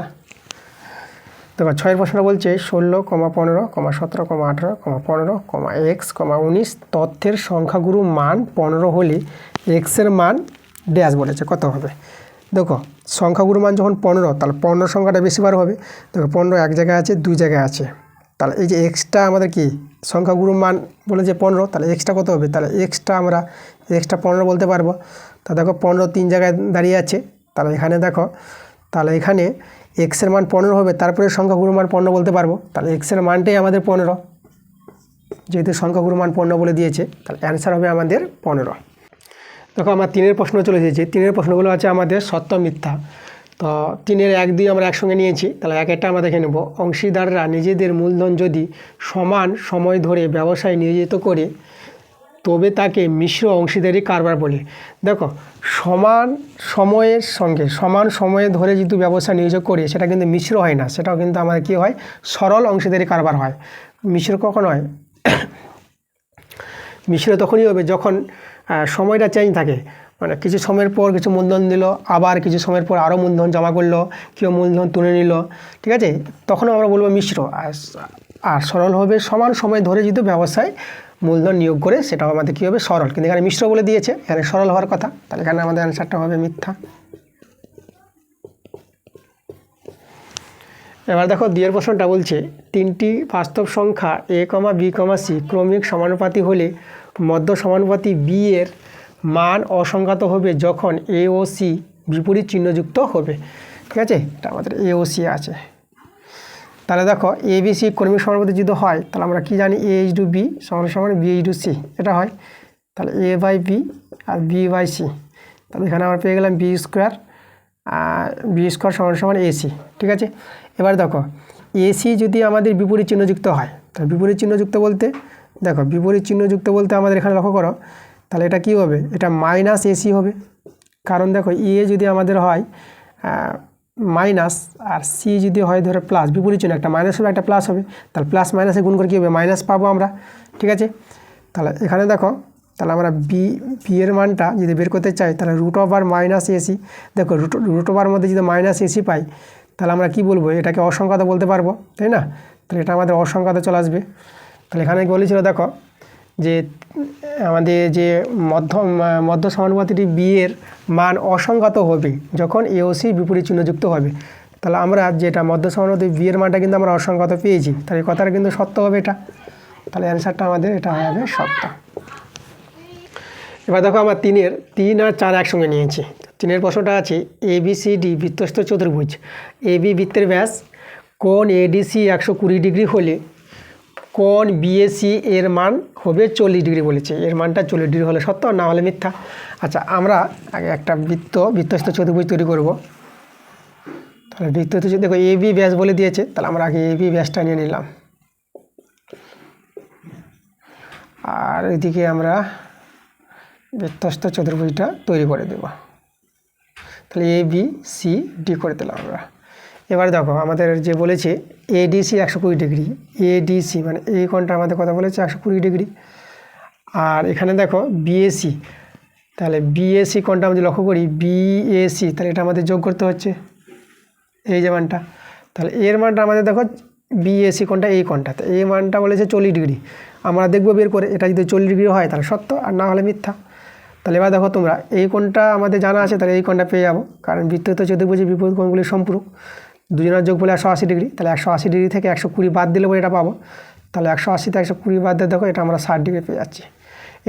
দেখো 6-এর প্রশ্নটা বলছে 16, 15, 17, 18, 15, x, 19 তথ্যের সংখ্যাগুরু মান 15 হলে এক্সের মান ড্যাশ বলেছে কত হবে। দেখো সংখ্যাগুরু মান যখন 15, তাহলে 15 সংখ্যাটা বেশিবার হবে। দেখো 15 এক জায়গায় আছে, 2 জায়গায় আছে, তাহলে এই যে এক্সটা আমাদের কি সংখ্যাগুরু মান বলেছে 15, তাহলে এক্সটা কত হবে, তাহলে এক্সটা 15 বলতে পারবো। তা দেখো 15 3 জায়গায় দাঁড়িয়ে আছে, তাহলে এখানে দেখো, তাহলে এখানে এক্সের মান 15 হবে, তারপরে সংখ্যাগুরু মান 15 বলতে পারবো, তাহলে এক্সের মানটাই আমাদের 15, যেহেতু সংখ্যাগুরু মান 15 বলে দিয়েছে, তাহলে অ্যান্সার হবে আমাদের 15। দেখো আমার 3-এর প্রশ্ন চলে এসেছে। 3-এর প্রশ্নগুলো আছে আমাদের সত্য মিথ্যা। তো 3-এর 1, 2 আমরা একসঙ্গে নিয়েছি, তাহলে 1-এটা আমরা দেখে নেব। অংশীদাররা নিজেদের মূলধন যদি সমান সময় ধরে ব্যবসায় নিয়োজিত করে তবে তাকে মিশ্র অংশীদারি কারবার বলে। দেখো সমান সময়ের সঙ্গে সমান সময়ে ধরে যদি ব্যবসা নিয়োগ করি সেটা কিন্তু মিশ্র হয় না, সেটাও কিন্তু আমাদের কী হয়, সরল অংশীদারি কারবার হয়। মিশ্র কখন হয়, মিশ্র তখনই হবে যখন সময়টা চেঞ্জ থাকে, মানে কিছু সময়ের পর কিছু মূলধন দিল, আবার কিছু সময়ের পর আরও মূলধন জমা করলো, কেউ মূলধন তুলে নিল, ঠিক আছে, তখনও আমরা বলবো মিশ্র। আর সরল হবে সমান সময় ধরে যদি ব্যবসায় মূলধন নিয়োগ করে, সেটাও আমাদের কী হবে, সরল। কিন্তু এখানে মিশ্র বলে দিয়েছে, এখানে সরল হওয়ার কথা, তাহলে এখানে আমাদের অ্যান্সারটা হবে মিথ্যা। এবার দেখো 2-এর প্রশ্নটা বলছে 3টি বাস্তব সংখ্যা a, b, c ক্রমিক সমানুপাতি হলে মধ্য সমানুপাতি b এর মান অসংখ্যাত হবে যখন a ও c বিপরীত চিহ্নযুক্ত হবে, ঠিক আছে। এটা আমাদের a ও c আছে। তাহলে দেখো ABC কর্মী সমানুপাতিক যদি হয় তাহলে আমরা কি জানি A/B সমান B/C এটা হয়। তাহলে A/B আর B/C, তাহলে এখানে আমরা পেয়ে গেলাম B² সমান AC। ঠিক আছে, এবার দেখো AC যদি আমাদের বিপরীত চিহ্নযুক্ত হয়, তাহলে বিপরীত চিহ্নযুক্ত বলতে দেখো বিপরীত চিহ্নযুক্ত বলতে আমাদের এখানে লক্ষ্য করো, তাহলে এটা কি হবে, এটা -AC হবে। কারণ দেখো এ যদি আমাদের হয় মাইনাস আর সি যদি হয় ধরো প্লাস, বিপরীত চিহ্ন একটা মাইনাস হবে একটা প্লাস হবে, তাহলে প্লাস মাইনাসে গুণ করে কী হবে মাইনাস পাবো আমরা। ঠিক আছে, তাহলে এখানে দেখো তাহলে আমরা বি এর মানটা যদি বের করতে চাই তাহলে √/-AC, দেখো √/র মধ্যে যদি -AC পাই তাহলে আমরা কি বলবো, এটাকে অসংখ্যাত বলতে পারবো, তাই না? তাহলে এটা আমাদের অসংখ্যাত চলে আসবে। তাহলে এখানে বলেছিল দেখো যে আমাদের যে মধ্য সমানুপাতিটি বি এর মান অসংখ্যাত হবে যখন AOC বিপরীত চিহ্নযুক্ত হবে। তাহলে আমরা যেটা মধ্য সমানুপাতিক বি এর মানটা কিন্তু আমরা অসংখ্যাত পেয়েছি, তাহলে এই কথাটা কিন্তু সত্য হবে এটা। তাহলে অ্যান্সারটা আমাদের এটা হবে সত্য। এবার দেখো আমরা 3 আর 4 একসঙ্গে নিয়েছি। 3 প্রশ্নটা আছে ABCD বৃত্তস্থ চতুর্ভুজ, AB বৃত্তের ব্যাস কোণ ADC 120 ডিগ্রি হলে কোণ BAC এর মান হবে 40 ডিগ্রি বলেছে। এর মানটা 40 ডিগ্রি হলে সত্য, না হলে মিথ্যা। আচ্ছা, আমরা আগে একটা বৃত্তস্থ চতুর্ভুজ তৈরি করব। তাহলে বৃত্তস্থ দেখো AB ব্যাস বলে দিয়েছে, তাহলে আমরা আগে AB ব্যাসটা নিয়ে নিলাম, আর এদিকে আমরা বৃত্তস্থ চতুর্ভুজটা তৈরি করে দেব। তাহলে ABCD করে দিলাম আমরা। এবার দেখো আমাদের যে বলেছে ADC 120 ডিগ্রি, ADC মানে এই কোণটা আমাদের কথা বলেছে 120 ডিগ্রি। আর এখানে দেখো BAC, তাহলে BAC কোণটা আমরা লক্ষ্য করি BAC, তাহলে এটা আমাদের যোগ করতে হচ্ছে এই যে মানটা। তাহলে এর মানটা আমাদের দেখো BAC কোণটা এই কোণটা, তো এই মানটা বলেছে 40 ডিগ্রি। আমরা দেখবো বের করে এটা যদি 40 ডিগ্রি হয় তাহলে সত্য, আর না হলে মিথ্যা। তাহলে এবার দেখো তোমরা এই কোণটা আমাদের জানা আছে, তাহলে এই কোণটা পেয়ে যাবো, কারণ বৃত্তস্থ চতুর্ভুজের বিপরীত কোণগুলি সম্পূরক। দুজনের যোগ বলে 180 ডিগ্রি, তাহলে 180 ডিগ্রি থেকে 120 বাদ দিলে পরে এটা পাবো। তাহলে 180 থেকে 120 বাদ দিয়ে দেখো এটা আমরা 60 ডিগ্রি পেয়ে যাচ্ছি।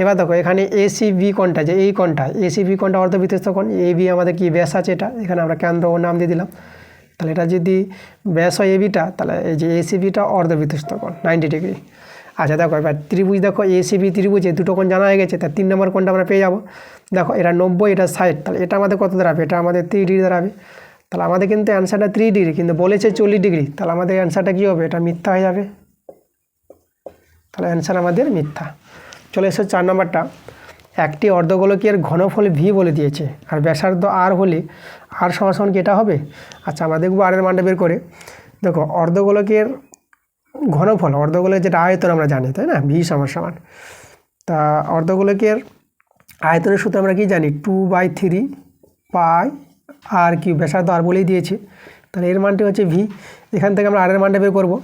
এবার দেখো এখানে ACB কোণটা যে এই কোণটা, ACB কোণটা অর্ধবৃত্তস্থ কোণ, AB আমাদের কি ব্যাস আছে এটা, এখানে আমরা কেন্দ্র ও নাম দিয়ে দিলাম। তাহলে এটা যদি ব্যাস হয় ABটা, তাহলে এই যে ACBটা অর্ধবৃত্তস্থ কোণ 90 ডিগ্রি। আচ্ছা দেখো এবার ত্রিভুজ, দেখো ACB ত্রিভুজে দুটো কোণ জানা হয়ে গেছে, তার 3 নম্বর কোণটা আমরা পেয়ে যাবো। দেখো এটা 90, এটা 60, তাহলে এটা আমাদের কত দাঁড়াবে, এটা আমাদের 3 ডিগ্রি দাঁড়াবে। তাহলে আমাদের কিন্তু অ্যান্সারটা 3 ডিগ্রি, কিন্তু বলেছে 40 ডিগ্রি, তাহলে আমাদের অ্যান্সারটা কী হবে, এটা মিথ্যা হয়ে যাবে। তাহলে অ্যান্সার আমাদের মিথ্যা। চলে এসেছে 4 নম্বরটা, একটি অর্ধগোলকের ঘনফল V বলে দিয়েছে আর ব্যাসার্ধ R হলে R সমান কি এটা হবে। আচ্ছা, আমরা দেখবো R এর মানটা বের করে। দেখো অর্ধগোলকের ঘনফল, অর্ধগোলকের যেটা আয়তন আমরা জানি, তাই না, V সমান। তা অর্ধগোলকের আয়তনের সূত্র আমরা কি জানি, 2/3 পাই R3, ব্যাসার্ধ R বলেই দিয়েছে, তাহলে এর মানটি হচ্ছে V। এখান থেকে আমরা R এর মানটা বের করবো।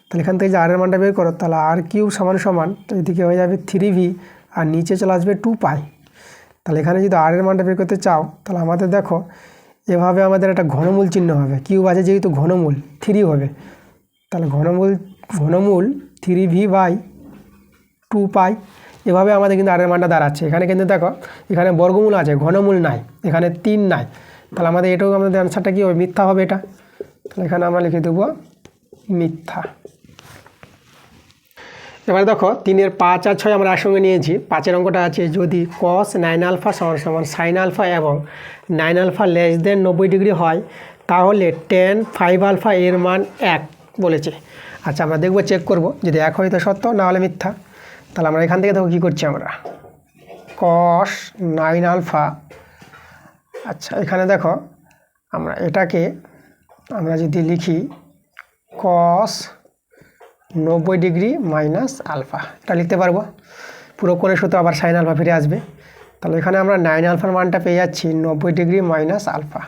তাহলে এখান থেকে যে R এর মানটা বের করো, তাহলে R3 সমান তো এদিকে হয়ে যাবে 3V আর নিচে চলে আসবে 2 পাই। তাহলে এখানে যদি R এর মানটা বের করতে চাও তাহলে আমাদের দেখো এভাবে আমাদের একটা ঘনমূল চিহ্ন হবে, কিউব আছে যেহেতু ঘনমূল 3 হবে, তাহলে ঘনমূল 3V/2 পাই। এভাবে আমাদের কিন্তু R এর মানটা দাঁড়াচ্ছে। এখানে কিন্তু দেখো এখানে বর্গমূল আছে, ঘনমূল নাই, এখানে 3 নাই, তাহলে আমাদের এটাও আমাদের অ্যান্সারটা কী হবে, মিথ্যা হবে এটা। তাহলে এখানে আমরা লিখে দেবো মিথ্যা। এবার দেখো 3 5 আর 6 আমরা একসঙ্গে নিয়েছি। 5 অঙ্কটা আছে যদি cos 9α সমান sin α এবং 9α লেস দেন 90 ডিগ্রি হয় তাহলে tan 5α এর মান 1 বলেছে। আচ্ছা, আমরা দেখবো চেক করব, যদি 1 হয় তো সত্য, না হলে মিথ্যা। তাহলে আমরা এখান থেকে দেখো কী করছি, আমরা cos 9α, আচ্ছা এখানে দেখো আমরা এটাকে আমরা যদি লিখি cos 90 ডিগ্রি মাইনাস আলফা, এটা লিখতে পারবো। পুরো কোণের সূত্র আবার সাইন আলফা ফিরে আসবে। তাহলে এখানে আমরা 9 আলফার মানটা পেয়ে যাচ্ছি 90 ডিগ্রি মাইনাস আলফা।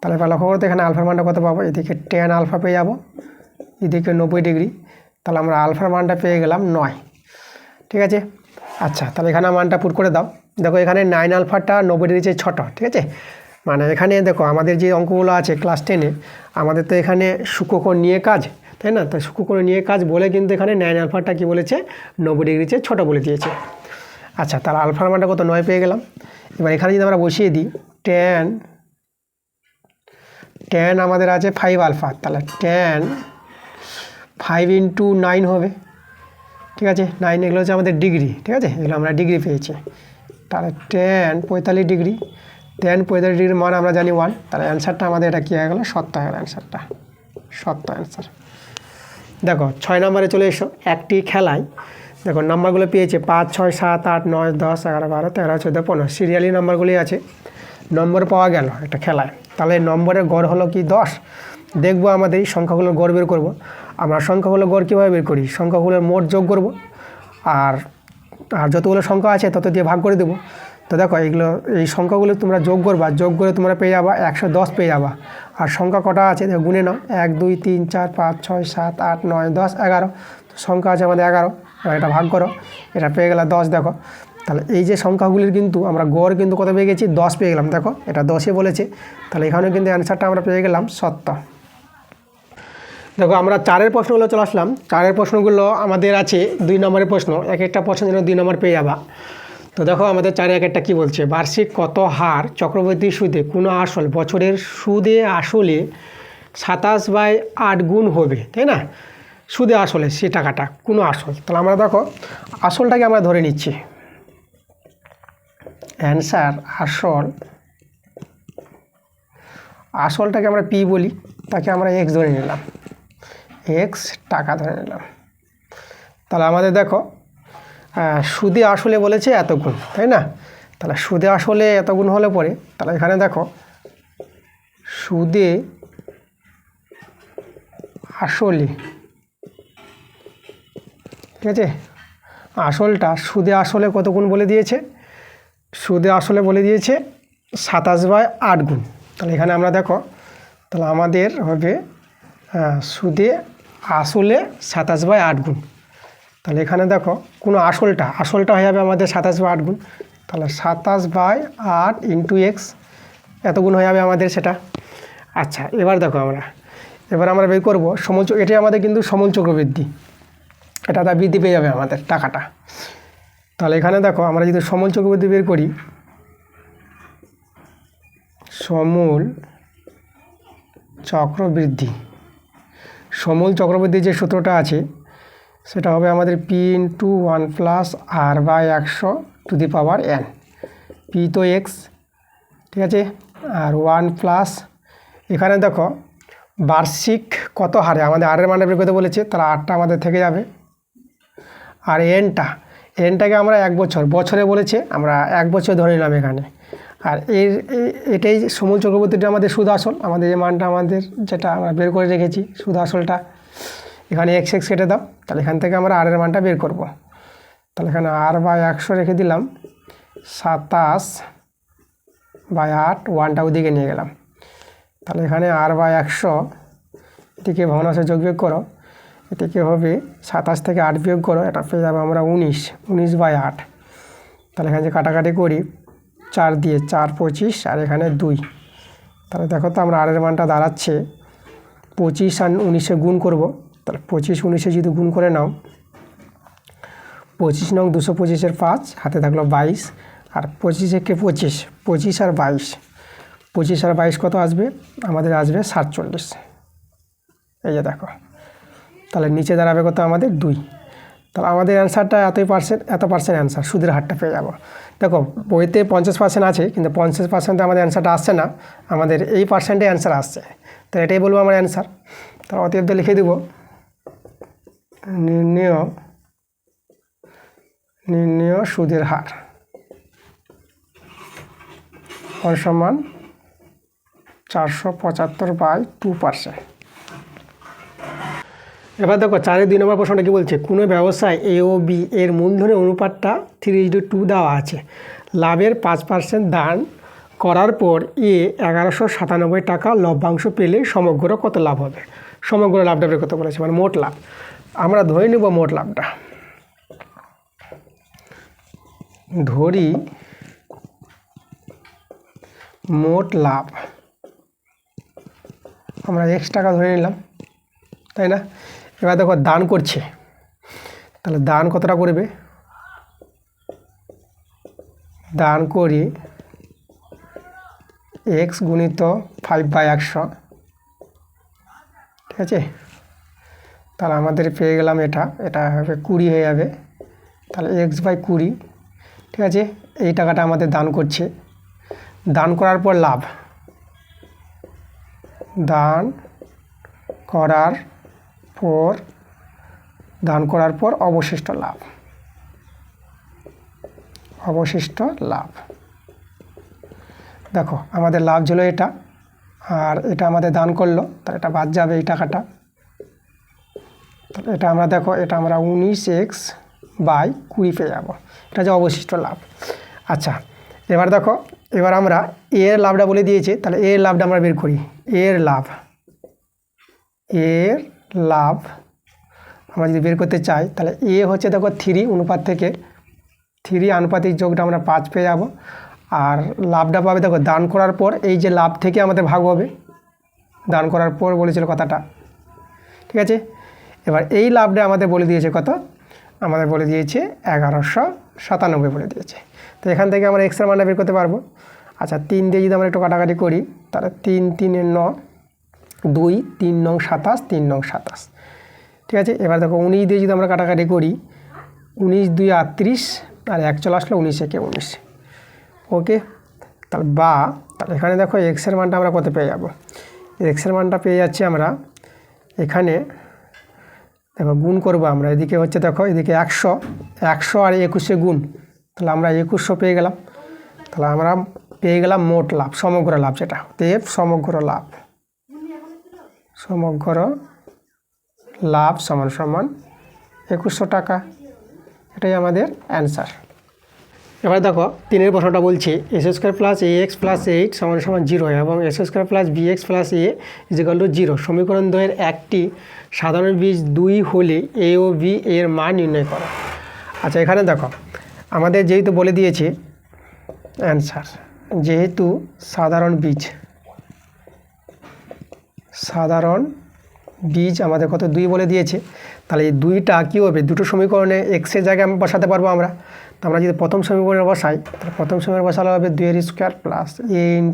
তাহলে এবার লক্ষ্য করতে এখানে আলফার মানটা কত পাবো, এদিকে tan আলফা পেয়ে যাবো, এদিকে 90 ডিগ্রি, তাহলে আমরা আলফার মানটা পেয়ে গেলাম 9। ঠিক আছে, আচ্ছা তাহলে এখানে মানটা পুট করে দাও। দেখো এখানে 9 আলফাটা 90 ডিগ্রি চেয়ে ছোটো, ঠিক আছে, মানে এখানে দেখো আমাদের যে অঙ্কগুলো আছে ক্লাস 10-এ আমাদের তো এখানে সূক্ষ্মকোণ নিয়ে কাজ, তাই না, তাই সূক্ষ্মকোণ নিয়ে কাজ বলে কিন্তু এখানে 9 আলফাটা কী বলেছে, 90 ডিগ্রি চেয়ে ছোটো বলে দিয়েছে। আচ্ছা, তাহলে আলফার মানটা কত, 9 পেয়ে গেলাম। এবার এখানে যদি আমরা বসিয়ে দিই tan আমাদের আছে 5 আলফা, তাহলে tan 5 × 9 হবে, ঠিক আছে। 9 এগুলো হচ্ছে আমাদের ডিগ্রি, ঠিক আছে, এগুলো আমরা ডিগ্রি পেয়েছি। তাহলে tan 45 ডিগ্রি, tan 45 ডিগ্রির মান আমরা জানি 1, তাহলে অ্যান্সারটা আমাদের এটা কী হয়ে গেলো, সত্য হয়ে গেল অ্যান্সারটা, সত্য অ্যান্সার। দেখো 6 নম্বরে চলে এসো। একটি খেলায় দেখো নাম্বারগুলো পেয়েছে 5, 6, 7, 8, 9, 10, 11, 12, 13, 14, 15 সিরিয়ালি নাম্বারগুলি আছে। নম্বর পাওয়া গেল একটা খেলায়, তাহলে নম্বরের গড় হলো কি 10। দেখবো আমাদের এই সংখ্যাগুলোর গড় বের করব। আমরা সংখ্যাগুলোর গড় কীভাবে বের করি, সংখ্যাগুলোর মোট যোগ করব, আর যতগুলো সংখ্যা আছে তত দিয়ে ভাগ করে দেবো। তো দেখো এই সংখ্যাগুলো তোমরা যোগ করবা, যোগ করে তোমরা পেয়ে যাবা 110 পেয়ে যাবা। আর সংখ্যা কটা আছে দেখো গুনে নাও, 1, 2, 3, 4, 5, 6, 7, 8, 9, 10, 11 সংখ্যা আছে আমাদের 11। এটা ভাগ করো, এটা পেয়ে গেলে 10। দেখো তাহলে এই যে সংখ্যাগুলির কিন্তু আমরা গড় কিন্তু কত পেয়ে গেছি, 10 পেয়ে গেলাম। দেখো এটা 10-এ বলেছে, তাহলে এখানেও কিন্তু অ্যান্সারটা আমরা পেয়ে গেলাম সত্য। দেখো আমরা 4-এর প্রশ্নগুলো চলে আসলাম। 4-এর প্রশ্নগুলো আমাদের আছে 2 নম্বরের প্রশ্ন, এক একটা প্রশ্নের জন্য 2 নম্বর পেয়ে যাবা। তো দেখো আমাদের 4-এ এক একটা কী বলছে, বার্ষিক কত হার চক্রবৃদ্ধি সুদে কোনো আসল বছরের সুদে আসলে 27/8 গুণ হবে, তাই না। সুদে আসলে সে টাকাটা কোনো আসল, তাহলে আমরা দেখো আসলটাকে আমরা ধরে নিচ্ছি। অ্যান্সার আসলটাকে আমরা পি বলি, তাকে আমরা এক্স ধরে নিলাম, এক্স টাকা ধরে নিলাম। তাহলে আমাদের দেখো সুদে আসলে বলেছে এত গুণ, তাই না। তাহলে সুদে আসলে এত গুণ হলে পরে, তাহলে এখানে দেখো সুদে আসলে, ঠিক আছে, আসলটা সুদে আসলে কত গুণ বলে দিয়েছে, সুদে আসলে বলে দিয়েছে 27/8 গুণ। তাহলে এখানে আমরা দেখো, তাহলে আমাদের হবে সুদে আসলে 27/8 গুণ। তাহলে এখানে দেখো কোনো আসলটা হয়ে যাবে আমাদের 27/8 গুণ। তাহলে 27/8 × x এত গুণ হয়ে যাবে আমাদের সেটা। আচ্ছা এবার দেখো আমরা বের করবো সমল, এটাই আমাদের কিন্তু সমল চক্রবৃদ্ধি, এটা বৃদ্ধি পেয়ে যাবে আমাদের টাকাটা। তাহলে এখানে দেখো আমরা যদি সমল চক্রবৃদ্ধি বের করি, সমল চক্রবৃদ্ধি যে সূত্রটা আছে সেটা হবে আমাদের p × 1 + r/100⁴n। পি তো এক্স, ঠিক আছে, আর 1 প্লাস এখানে দেখো বার্ষিক কত হারে আমাদের আরের মানে বের করতে বলেছে, তাহলে আরটা আমাদের থেকে যাবে। আর এনটাকে আমরা 1 বছরে বলেছে, আমরা 1 বছর ধরে নিলাম এখানে। আর এটাই সমল চক্রবর্তীটা আমাদের সুদ আসল, আমাদের এই মানটা আমাদের যেটা আমরা বের করে রেখেছি সুদ আসলটা, এখানে x কেটে দাও, তাহলে এখান থেকে আমরা আরের মানটা বের করব। তাহলে এখানে r/100 রেখে দিলাম, 27/8, 1টা ওদিকে নিয়ে গেলাম। তাহলে এখানে r/100 এটিকে ভগ্নাংশে যোগ বিয়োগ করো, এটিকে হবে 27 থেকে 8 বিয়োগ করো, এটা পেয়ে যাবো আমরা 19/8। তাহলে এখানে যে কাটাকাটি করি 4 দিয়ে 4, 25 আর এখানে 2। তাহলে দেখো তো আমরা আরের মানটা দাঁড়াচ্ছে 25 আর 19-এ গুণ করব। তাহলে 25 19-এ যদি গুণ করে নাও, 25 নং 225-এর 5 হাতে থাকলো 22, আর 25 একে 25 আর 22 কত আসবে, আমাদের আসবে 47। এই যে দেখো, তাহলে নিচে দাঁড়াবে কত আমাদের 2। তাহলে আমাদের অ্যান্সারটা এত পার্সেন্ট অ্যান্সার, সুদের হারটা পেয়ে যাব। দেখো বইতে 50% আছে, কিন্তু 50% আমাদের অ্যান্সারটা আসছে না, আমাদের এই পার্সেন্টে অ্যান্সার আসছে। তো এটাই বলবো আমার অ্যান্সার। তাহলে অতএব লিখে দেব নির্ণেয় সুদের হার সমান 475/2%। এবার দেখো 4-এর 2 নম্বর প্রশ্নটা কী বলছে, কোনো ব্যবসায় এ ও বি এর মূলধনের অনুপাতটা 3:2 দেওয়া আছে। লাভের 5% দান করার পর এ 1197 টাকা লভ্যাংশ পেলে সমগ্র কত লাভ হবে। সমগ্র লাভটা বের করতে বলেছে, মানে মোট লাভ। আমরা ধরে নেব মোট লাভটা, ধরি মোট লাভ আমরা x টাকা ধরে নিলাম, তাই না। এবার দেখো দান করছে, তাহলে দান কতটা করবে, দান করি x × 5/100, ঠিক আছে। তাহলে আমাদের পেয়ে গেলাম এটা হবে 20 হয়ে যাবে। তাহলে x/20, ঠিক আছে। এই টাকাটা আমাদের দান করছে, দান করার পর লাভ, দান করার পর অবশিষ্ট লাভ, দেখো আমাদের লাভ ছিল এটা, আর এটা আমাদের দান করলো, তাহলে এটা বাদ যাবে এই টাকাটা। তাহলে এটা আমরা দেখো, এটা আমরা 19x/20 পেয়ে যাবো, এটা যে অবশিষ্ট লাভ। আচ্ছা, এবার দেখো, এবার আমরা এর লাভটা বলে দিয়েছে, তাহলে এর লাভটা আমরা বের করি। এর লাভ আমরা যদি বের করতে চাই, তাহলে এ হচ্ছে দেখো 3 অনুপাত থেকে 3 আনুপাতিক যোগটা আমরা 5 পেয়ে যাব। আর লাভটা পাবে দেখো দান করার পর, এই যে লাভ থেকে আমাদের ভাগ হবে, দান করার পর বলেছিল কথাটা, ঠিক আছে। এবার এই লাভটা আমাদের বলে দিয়েছে কত, আমাদের বলে দিয়েছে 1197 বলে দিয়েছে। তো এখান থেকে আমরা এক্সের মানটা বের করতে পারবো। আচ্ছা, 3 দিয়ে যদি আমরা একটু কাটাকাটি করি, তাহলে 3 3 9, 2 3 9 27, 3 9 27, ঠিক আছে। এবার দেখো 19 দিয়ে যদি আমরা কাটাকাটি করি, 19 2 38, আর 1 চলে আসলো 19 1 19, ওকে। তাহলে এখানে দেখো এক্সের মানটা আমরা কত পেয়ে যাব, এক্সের মানটা পেয়ে যাচ্ছি আমরা এখানে, দেখো গুণ করবো আমরা, এদিকে হচ্ছে দেখো এদিকে 100 আর 21 গুণ, তাহলে আমরা 2100 পেয়ে গেলাম। তাহলে আমরা পেয়ে গেলাম মোট লাভ, সমগ্র লাভ, যেটা সমগ্র লাভ সমান 2100 টাকা, এটাই আমাদের অ্যান্সার। এবার দেখো 3 প্রশ্নটা বলছে s² + ax + 8 = 0 এবং s² + bx + a = 0। সমীকরণ দ্বয়ের একটি সাধারণ বীজ 2 হলে a ও b এর মান নির্ণয় করো। আচ্ছা, এখানে দেখো আমাদের যেহেতু বলে দিয়েছে অ্যান্সার, যেহেতু সাধারণ বীজ আমাদের কত 2 বলে দিয়েছে, তাহলে এই 2টা কী হবে, দুটো সমীকরণে এক্সের জায়গায় আমরা বসাতে পারবো আমরা। তো আমরা যদি প্রথম সমীকরণে বসাই, তাহলে প্রথম সমীকরণে বসালে হবে 2 স্কোয়ার প্লাস a ×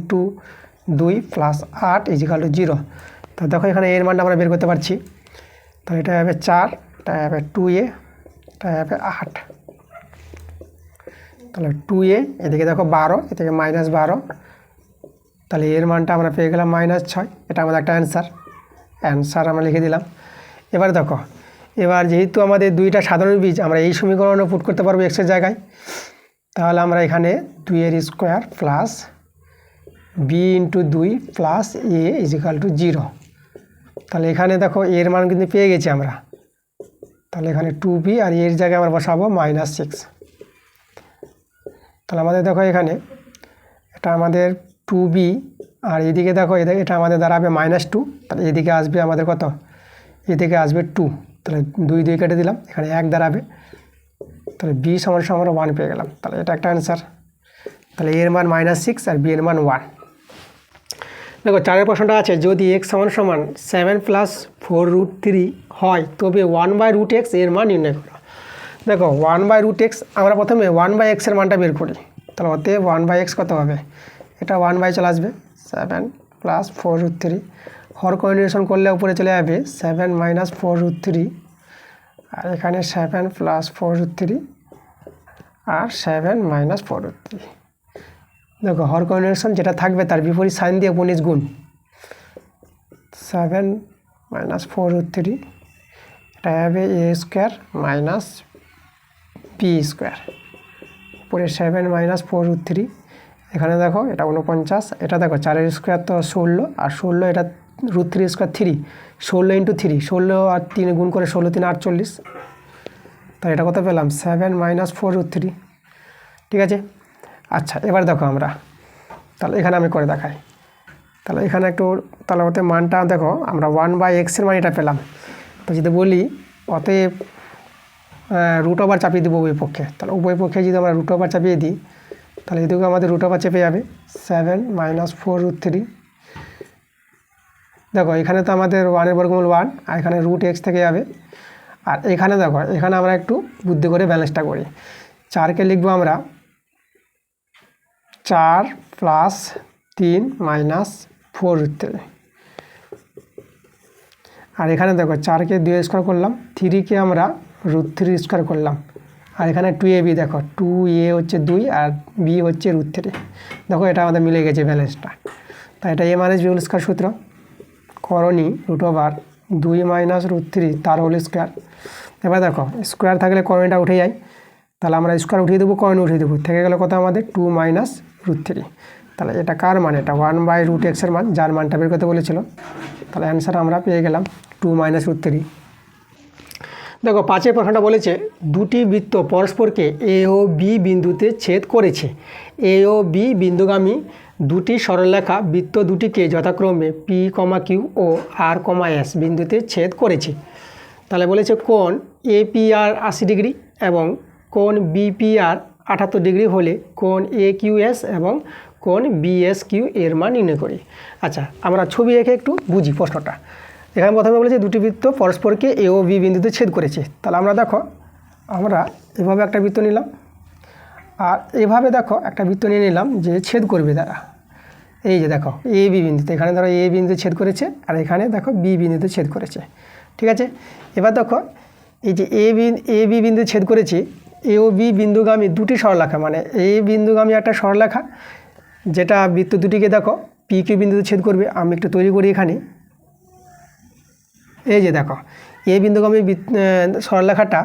2 প্লাস 8 = 0। তা দেখো এখানে এর মানটা আমরা বের করতে পারছি, তাহলে এটা হবে 4, এটা হবে 2a, এটা হবে 8, তাহলে 2a, এদিকে দেখো 12, এদিকে -12, তাহলে এর মানটা আমরা পেয়ে গেলাম -6, এটা আমাদের একটা অ্যান্সার আমরা লিখে দিলাম। এবার দেখো, এবার যেহেতু আমাদের 2টা সাধারণ বীজ, আমরা এই সমীকরণে পুট করতে পারবো এক্সের জায়গায়, তাহলে আমরা এখানে 2 square plus b × 2 plus a = 0। তাহলে এখানে দেখো এর মান কিন্তু পেয়ে গেছি আমরা, তাহলে এখানে 2b, আর এর জায়গায় আমরা বসাবো -6। তাহলে আমাদের দেখো এখানে এটা আমাদের 2b, আর এদিকে দেখো এটা আমাদের দাঁড়াবে -2, তাহলে এদিকে আসবে আমাদের কত, এদিকে আসবে 2, তাহলে 2 2 কেটে দিলাম, এখানে 1 দাঁড়াবে, তাহলে b = আমরা 1 পেয়ে গেলাম। তাহলে এটা একটা অ্যান্সার। তাহলে এর মান -6 আর b এর মান 1। দেখো 4 প্রশ্নটা আছে, যদি x = 7 + 4√3 হয় তবে 1/√x এর মান নির্ণয় করো। দেখো 1/√x, আমরা প্রথমে 1/x এর মানটা বের করি, তাহলে ওতে 1/x কত হবে, এটা 1/, চলে আসবে 7 + 4√3, হর কম্বিনেশন করলে উপরে চলে যাবে 7 - 4√3, আর এখানে 7 + 4√3 আর 7 - 4√3। দেখো হর কম্বিনেশন যেটা থাকবে তার বিপরীত সাইন দিয়ে 19 গুণ, 7 - 4√3, এটা হবে a² - b², পরে 7 - 4√3, এখানে দেখো এটা 49, এটা দেখো 4 স্কোয়ার তো 16, আর 16, এটা √3² 3, 16 × 3, 16 আর 3 গুণ করে 16 3 48, তাহলে এটা কত পেলাম, 7 - 4√3, ঠিক আছে। আচ্ছা, এবার দেখো আমরা, তাহলে এখানে আমি করে দেখাই, তাহলে এখানে একটু, তাহলে ওতে মানটা দেখো আমরা 1/x এর মান এটা পেলাম। তো যদি বলি অতএব √ওভার চাপিয়ে দেবো উভয় পক্ষে, তাহলে উভয় পক্ষে যদি আমরা √ওভার চাপিয়ে দিই, তাহলে এদিকে আমাদের √ওভার চেপে যাবে 7 - 4√3। দেখো এখানে তো আমাদের 1 এর বর্গমূল 1, আর এখানে √x থেকে যাবে, আর এখানে দেখো এখানে আমরা একটু বুদ্ধি করে ব্যালেন্সটা করি, 4কে লিখবো আমরা 4 + 3 - 4√3, আর এখানে দেখো 4কে 2 স্কোয়ার করলাম, 3কে আমরা √3 স্কোয়ার করলাম, আর এখানে 2ab দেখো 2a হচ্ছে 2 আর b হচ্ছে √3। দেখো এটা আমাদের মিলে গেছে ব্যালেন্সটা। তাই এটা a - b হোল স্কোয়ার সূত্র, করণী √2 - √3 তার হোল স্কোয়ার। এবার দেখো স্কোয়ার থাকলে করণীটা উঠে যায়, তাহলে আমরা স্কোয়ার উঠিয়ে দেবো, করণী উঠিয়ে দেবো, থেকে গেলে কত আমাদের 2 - √3। তাহলে এটা কার মান? এটা 1/√x এর মান, যার মানটা বের করতে বলেছিল। তাহলে অ্যান্সার আমরা পেয়ে গেলাম 2 - √3। দেখো 5 প্রশ্নটা বলেছে দুটি বৃত্ত পরস্পরকে এ ও বি বিন্দুতে ছেদ করেছে। এ ও বি বিন্দুগামী দুটি সরলরেখা বৃত্ত দুটিকে যথাক্রমে পি, কিউ ও আর, এস বিন্দুতে ছেদ করেছে। তাহলে বলেছে কোণ এপিআর 80 ডিগ্রি এবং কোণ বিপিআর 78 ডিগ্রি হলে কোণ এ কিউ এস এবং কোণ বিএস কিউ এর মান নির্ণয় করি। আচ্ছা, আমরা ছবি এঁকে একটু বুঝি প্রশ্নটা। এখানে প্রথমে বলেছে দুটি বৃত্ত পরস্পরকে এ ও বি বিন্দুতে ছেদ করেছে। তাহলে আমরা দেখো আমরা এভাবে একটা বৃত্ত নিলাম, আর এভাবে দেখো একটা বৃত্ত নিয়ে নিলাম যে ছেদ করবে দ্বারা। এই যে দেখো এ বি বিন্দুতে, এখানে ধরো এ বিন্দুতে ছেদ করেছে, আর এখানে দেখো বি বিন্দুতে ছেদ করেছে। ঠিক আছে, এবার দেখো এই যে এ বি বিন্দু ছেদ করেছি, এ ও বি বিন্দুগামী দুটি সরলরেখা, মানে এই বিন্দুগামী একটা সরলরেখা যেটা বৃত্ত দুটিকে দেখো পি কিউ বিন্দুতে ছেদ করবে। আমি একটু তৈরি করি এখানে। এই যে দেখো এ বিন্দুগামী সরলরেখাটা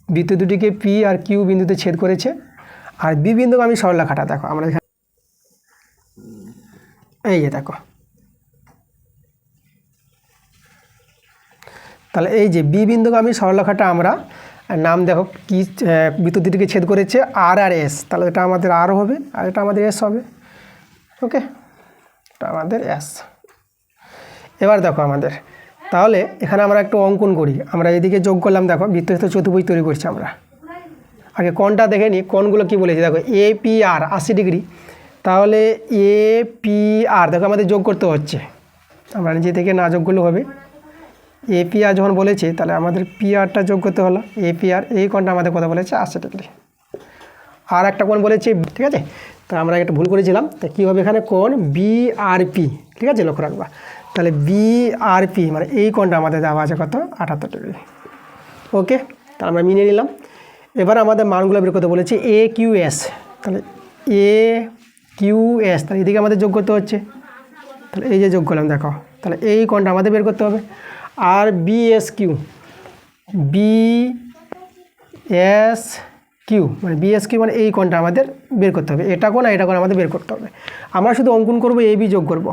বৃত্ত দুটিকে পি আর কিউ বিন্দুতে ছেদ করেছে, আর বি বিন্দুগামী সরলরেখাটা দেখো আমরা এখানে, এই যে দেখো, তাহলে এই যে বি বিন্দুগামী সরলরেখাটা আমরা নাম দেখো কি বৃত্ত দুটিকে ছেদ করেছে আর আর এস। তাহলে এটা আমাদের আর হবে আর এটা আমাদের এস হবে। ওকে, এটা আমাদের এস। এবার দেখো আমাদের, তাহলে এখানে আমরা একটু অঙ্কন করি। আমরা এদিকে যোগ করলাম, দেখো বৃত্তস্থ চতুর্ভুজ তৈরি করছি আমরা। আগে কোণটা দেখে নিই, কোণগুলো কী বলেছি। দেখো এ পি আর 80 ডিগ্রি, তাহলে এ পি আর দেখো আমাদের যোগ করতে হচ্ছে, আমরা নিজে থেকে না যোগ করলেও হবে। এ পি আর যখন বলেছে তাহলে আমাদের পি আরটা যোগ করতে হলো। এ পি আর এই কোণটা আমাদের কথা বলেছে 80 ডিগ্রি। আর একটা কোণ বলেছে, ঠিক আছে, তা আমরা একটা ভুল করেছিলাম। তা কী হবে এখানে কোণ বি আর পি, ঠিক আছে, লক্ষ্য রাখবা। তাহলে বি আর পি মানে এই কোণটা আমাদের দেওয়া আছে কত 78 ডিগ্রি। ওকে, তাহলে আমরা মিলিয়ে নিলাম। এবার আমাদের মানগুলো বের করতে বলেছে এ কিউ এস। তাহলে এ কিউ এস, তাহলে এদিকে আমাদের যোগ করতে হচ্ছে। তাহলে এই যে যোগ করলাম দেখো, তাহলে এই কোণটা আমাদের বের করতে হবে। আর B S Q, B S Q মানে বি এস কিউ মানে এই কোণটা আমাদের বের করতে হবে। এটা কোণ আর এটা কোণ আমাদের বের করতে হবে। আমরা শুধু অঙ্কন করবো, এ বি যোগ করব।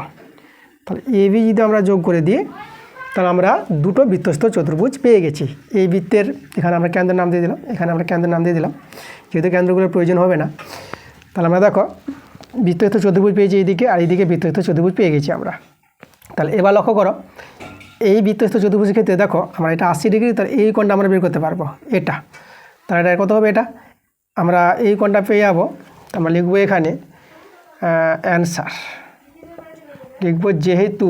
তাহলে এ বি যদি আমরা যোগ করে দিই তাহলে আমরা দুটো বৃত্তস্থ চতুর্ভুজ পেয়ে গেছি। এই বৃত্তের এখানে আমরা কেন্দ্রের নাম দিয়ে দিলাম, এখানে আমরা কেন্দ্রের নাম দিয়ে দিলাম, যেহেতু কেন্দ্রগুলোর প্রয়োজন হবে না। তাহলে আমরা দেখো বৃত্তস্থ চতুর্ভুজ পেয়েছি এইদিকে, আর এইদিকে বৃত্তস্থ চতুর্ভুজ পেয়ে গেছি আমরা। তাহলে এবার লক্ষ্য করো এই বৃত্তস্থ চতুর্ভুজের ক্ষেত্রে দেখো আমরা এটা 80 ডিগ্রি, তাহলে এই কোণটা আমরা বের করতে পারবো এটা। তাহলে এটা কত হবে? এটা আমরা এই কোণটা পেয়ে যাবো। আমরা লিখবো এখানে অ্যান্সার লিখব, যেহেতু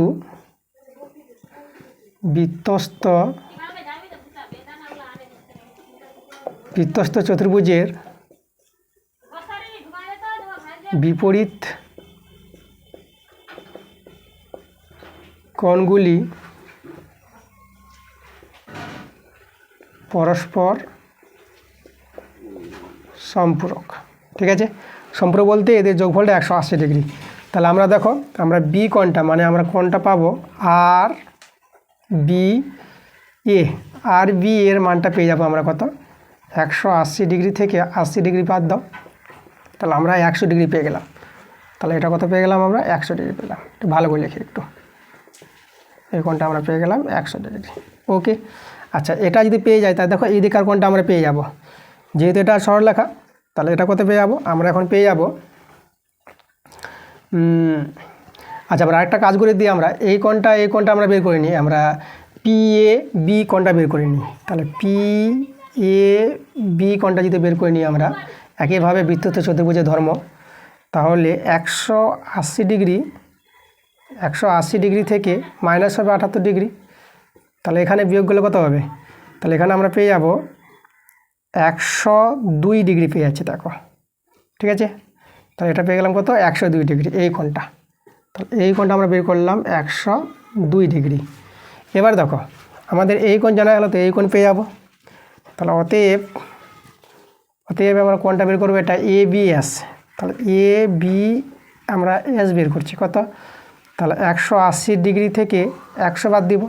বৃত্তস্থ চতুর্ভুজের বিপরীত কোণগুলি পরস্পর সম্পূরক। ঠিক আছে, সম্পূরক বলতে এদের যোগফলটা 180 ডিগ্রি। তাহলে আমরা দেখো আমরা বি কোণটা মানে আমরা কোণটা পাবো আর বি এ, আর বি এর মানটা পেয়ে যাবো আমরা কত 180 ডিগ্রি থেকে 80 ডিগ্রি বাদ দাও, তাহলে আমরা 100 ডিগ্রি পেয়ে গেলাম। তাহলে এটা কত পেয়ে গেলাম আমরা 100 ডিগ্রি পেলাম। একটু ভালো করে লিখি একটু, এই কোণটা আমরা পেয়ে গেলাম 100 ডিগ্রি। ওকে, আচ্ছা এটা যদি পেয়ে যায় তাহলে দেখো এই দিকার কোণটা আমরা পেয়ে যাব, যেহেতু এটা সরলরেখা। তাহলে এটা কত পেয়ে যাবো আমরা এখন পেয়ে যাবো আচ্ছা আমরা আরেকটা কাজ করে দিই, আমরা এই কোণটা আমরা বের করে নিই, আমরা পি এ বি কোণটা বের করে নিই। তাহলে পি এ বি কোণটা যদি বের করে নিই আমরা একইভাবে বৃত্তস্থ চতুর্ভুজের ধর্ম, তাহলে 180 ডিগ্রি থেকে মাইনাস হবে 78 ডিগ্রি। তাহলে এখানে বিয়োগ করলে কত হবে? তাহলে এখানে আমরা পেয়ে যাব 102 ডিগ্রি পেয়ে যাচ্ছে দেখো। ঠিক আছে, তাহলে এটা পেয়ে গেলাম কত 102 ডিগ্রি এই কোণটা। তাহলে এই কোণটা আমরা বের করলাম 102 ডিগ্রি। এবার দেখো আমাদের এই কোণ জানা গেল, তো এই কোণ পেয়ে যাবো। তাহলে অতএব আমরা কোণটা বের করবো, এটা এ বি এস। তাহলে এ বি আমরা এস বের করছি কত, তাহলে 180 ডিগ্রি থেকে 100 বাদ দিব,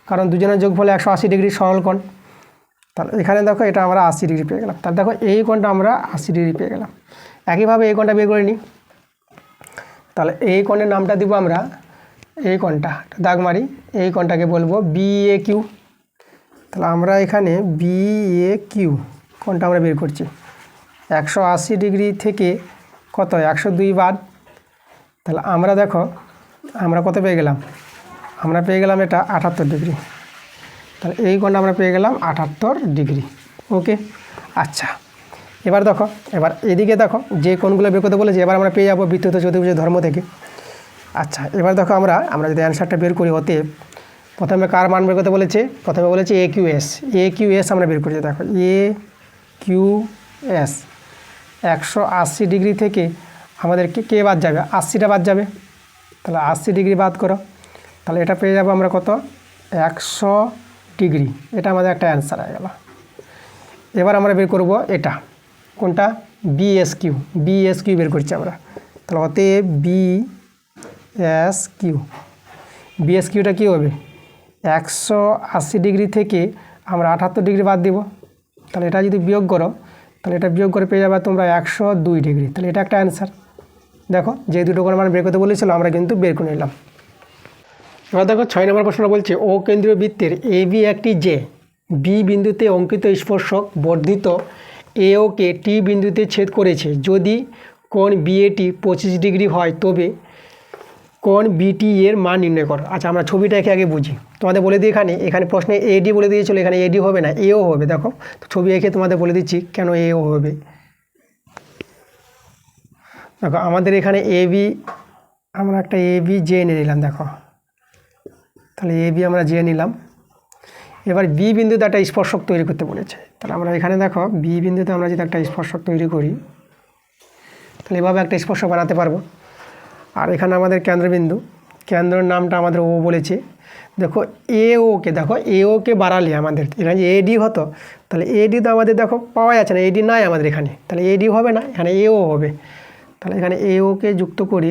কারণ দুজনের যোগফলে 180 ডিগ্রি সরল কোণ। তাহলে এখানে দেখো এটা আমরা 80 ডিগ্রি পেয়ে গেলাম। তাহলে দেখো এই কোণটা আমরা 80 ডিগ্রি পেয়ে গেলাম। একইভাবে এই কোণটা বের করে নিই। তাহলে এই কোণের নামটা দিব আমরা, এই কোণটা দাগ মারি, এই কোণটাকে বলবো বি এ কিউ। তাহলে আমরা এখানে বি এ কিউ কোণটা আমরা বের করছি। 180 ডিগ্রি থেকে কত 102 বাদ, তাহলে আমরা দেখো আমরা কত পেয়ে গেলাম, আমরা পেয়ে গেলাম এটা 78 ডিগ্রি। তাহলে এই কোণটা আমরা পেয়ে গেলাম 78 ডিগ্রি। ওকে, আচ্ছা এবার দেখো, এবার এদিকে দেখো যে কোণগুলো বের করতে বলেছি, এবার আমরা পেয়ে যাবো বৃত্ত চতুর্ভুজের ধর্ম থেকে। আচ্ছা এবার দেখো আমরা যদি অ্যান্সারটা বের করি, অতএব প্রথমে কার মান বের করতে বলেছে, প্রথমে বলেছে এ কিউ এস আমরা বের করছি। দেখো এ কিউ এস 180 ডিগ্রি থেকে আমাদেরকে কে বাদ যাবে, 80টা বাদ যাবে। তাহলে 80 ডিগ্রি বাদ করো, তাহলে এটা পেয়ে যাবো আমরা কত 100 ডিগ্রি। এটা আমাদের একটা অ্যান্সার হয়ে গেল। এবার আমরা বের করব এটা কোনটা, বিএস কিউ বের করছি আমরা। তাহলে অতএব বিএস কিউটা কী হবে, 180 ডিগ্রি থেকে আমরা 78 ডিগ্রি বাদ দিব। তাহলে এটা যদি বিয়োগ করো, তাহলে এটা বিয়োগ করে পেয়ে যাবে তোমরা 102 ডিগ্রি। তাহলে এটা একটা অ্যান্সার। দেখো যে দুটো কোণ আমরা বের করতে বলেছিল আমরা কিন্তু বের করে নিলাম। এবার দেখো 6 নম্বর প্রশ্ন বলছে, ও কেন্দ্রীয় বৃত্তের এ বি একটি যে বি বিন্দুতে অঙ্কিত স্পর্শক বর্ধিত এও কে টি বিন্দুতে ছেদ করেছে। যদি কোণ বিএটি 25 ডিগ্রি হয় তবে কোণ বিটি এর মান নির্ণয় করো। আচ্ছা আমরা ছবিটাকে আগে বুঝি, তোমাদের বলে দিই এখানে প্রশ্নে এডি বলে দিয়েছিল, এখানে এডি হবে না, এও হবে। দেখো তো ছবি এঁকে তোমাদের বলে দিচ্ছি কেন এও হবে। দেখো আমাদের এখানে এবি, আমরা একটা এবি জে নিয়ে নিলাম। দেখো তাহলে এবি আমরা জে নিলাম। এবার বি বিন্দুতে একটা স্পর্শক তৈরি করতে বলেছে। তাহলে আমরা এখানে দেখো বি বিন্দুতে আমরা যদি একটা স্পর্শক তৈরি করি, তাহলে এভাবে একটা স্পর্শক বানাতে পারবো। আর এখানে আমাদের কেন্দ্রবিন্দু, কেন্দ্রের নামটা আমাদের ও বলেছে। দেখো এওকে বাড়ালে আমাদের এখানে যে এডি হতো, তাহলে এডি তো আমাদের দেখো পাওয়া যাচ্ছে না, এডি নাই আমাদের এখানে, তাহলে এডি হবে না, এখানে এও হবে। তাহলে এখানে এওকে যুক্ত করে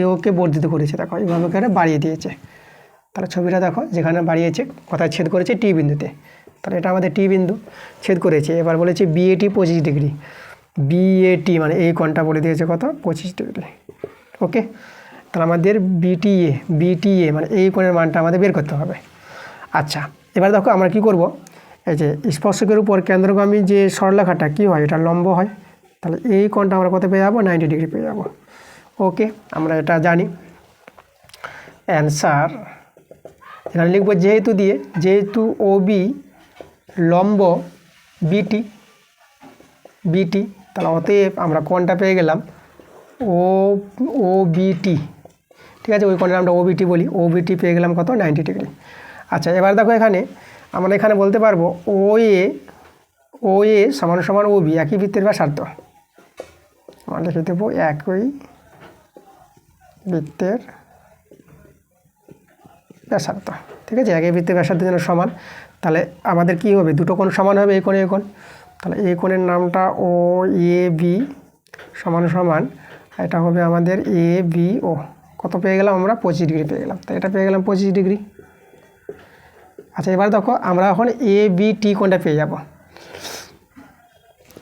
এওকে বর্ধিত করেছে। দেখো এইভাবে করে বাড়িয়ে দিয়েছে। তাহলে ছবিটা দেখো যেখানে বাড়িয়েছে, কোথায় ছেদ করেছে, টি বিন্দুতে। তাহলে এটা আমাদের টি বিন্দু ছেদ করেছে। এবার বলেছে বিএটি 25 ডিগ্রি, বিএটি মানে এই কোণটা বলে দিয়েছে কত 25 ডিগ্রি। ওকে, তাহলে আমাদের বিটিএ মানে এই কোণের মানটা আমাদের বের করতে হবে। আচ্ছা এবার দেখো আমরা কি করব, এই যে স্পর্শকের উপর কেন্দ্রগামী যে সরলরেখাটা কী হয়, এটা লম্ব হয়। তাহলে এই কোণটা আমরা কত পেয়ে যাবো, 90 ডিগ্রি পেয়ে যাবো। ওকে, আমরা এটা জানি। অ্যান্সার এখানে লিখবো যেহেতু ও বি লম্ব বিটি, তাহলে অতএব আমরা কোণটা পেয়ে গেলাম ও বিটি। ঠিক আছে, ওই কোণের আমরা ওবিটি বলি, ওবিটি পেয়ে গেলাম কত 90 ডিগ্রি। আচ্ছা এবার দেখো আমরা এখানে বলতে পারবো ও এ সমান সমান ও বি, একই বৃত্তের ব্যাসার্ধ। আমরা লিখে দেবো একই বৃত্তের ব্যাসার্ধ। ঠিক আছে, একই বৃত্তের ব্যাসার্ধের জন্য সমান। তাহলে আমাদের কি হবে, দুটো কোণ সমান হবে, এই কোণে এই কোণ। তাহলে এই কোণের নামটা ও এ বি সমান সমান, এটা হবে আমাদের এ বি ও। কত পেয়ে গেলাম আমরা, 25 ডিগ্রি পেয়ে গেলাম। তো এটা পেয়ে গেলাম 25 ডিগ্রি। আচ্ছা এবার দেখো আমরা এখন এ বি টি কোণটা পেয়ে যাব।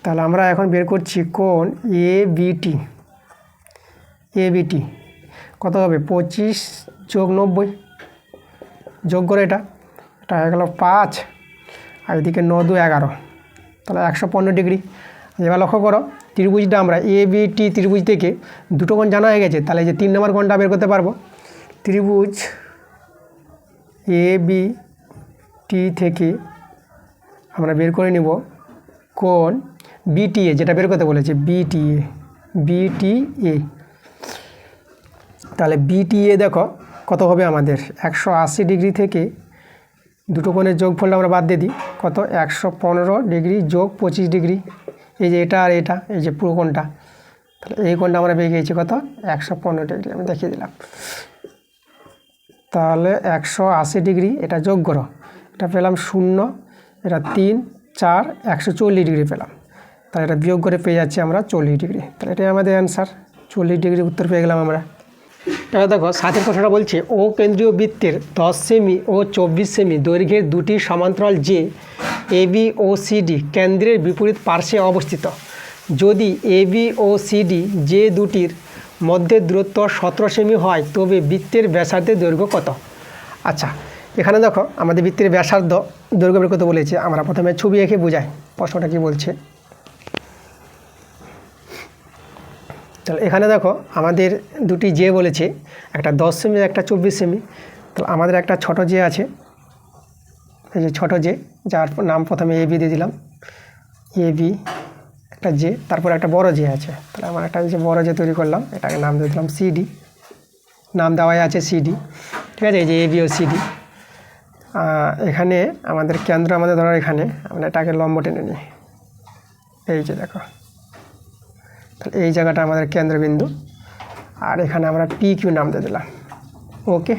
তাহলে আমরা এখন বের করছি কোণ এ বিটি কত হবে, 25 যোগ 90 যোগ করে এটা হয়ে গেল 5, আর এদিকে 9 2 11, তাহলে 115 ডিগ্রি। এবার লক্ষ্য করো ত্রিভুজটা আমরা এ বি টি ত্রিভুজ থেকে দুটো কোণ জানা হয়ে গেছে। তাহলে যে 3 নম্বর কোণটা বের করতে পারবো। ত্রিভুজ এ বি টি থেকে আমরা বের করে নিব কোণ বিটিএ, যেটা বের করতে বলেছে বিটিএ। তাহলে বিটিএ দেখো কত হবে আমাদের, 180 ডিগ্রি থেকে দুটো কোণের যোগফলটা আমরা বাদ দিয়ে দিই, কত 115 ডিগ্রি যোগ 25 ডিগ্রি। এই যে এটা আর এটা, এই যে পুরো কোণটা, তাহলে এই কোণটা আমরা পেয়ে গিয়েছি কত 115 ডিগ্রি। আমি দেখিয়ে দিলাম। তাহলে 180 ডিগ্রি এটা যোগ করো, এটা পেলাম 0, এটা 3, 4, 140 ডিগ্রি পেলাম। তাহলে এটা বিয়োগ করে পেয়ে যাচ্ছি আমরা 40 ডিগ্রি। তাহলে এটাই আমাদের অ্যান্সার, 40 ডিগ্রি উত্তর পেয়ে গেলাম আমরা। এবার দেখো সাথের কথাটা বলছে, ও কেন্দ্রীয় বৃত্তের 10 সেমি ও 24 সেমি দৈর্ঘ্যের দুটি সমান্তরাল যে এবি ও সিডি কেন্দ্রের বিপরীত পার্শ্বে অবস্থিত। যদি এবি ও সিডি যে দুটির মধ্যে দূরত্ব 17 সেমি হয় তবে বৃত্তের ব্যাসার্ধের দৈর্ঘ্য কত? আচ্ছা, এখানে দেখো আমাদের বৃত্তের ব্যাসার্ধ দৈর্ঘ্য বের করতে বলেছে। আমরা প্রথমে ছবি এঁকে বোঝাই প্রশ্নটা কি বলছে। তাহলে এখানে দেখো আমাদের দুটি যে বলেছে, একটা 10 সেমি একটা 24 সেমি। তো আমাদের একটা ছোট যে আছে, এই যে ছোট যে, যার নাম প্রথমে এবি দিয়ে দিলাম, এবি একটা যে, তারপর একটা বড় যে আছে। তাহলে আমার একটা যে বড় যে তৈরি করলাম, এটাকে নাম দিয়ে দিলাম সিডি, নাম দেওয়াই আছে সিডি, ঠিক আছে। এই যে এবি ও সিডি। এখানে আমাদের কেন্দ্র আমাদের ধরো এখানে, আমরা এটাকে লম্ব টেনে নিই, এই যে দেখো, তাহলে এই জায়গাটা আমাদের কেন্দ্রবিন্দু, আর এখানে আমরা পি কিউ নাম দিয়ে দিলাম। ওকে,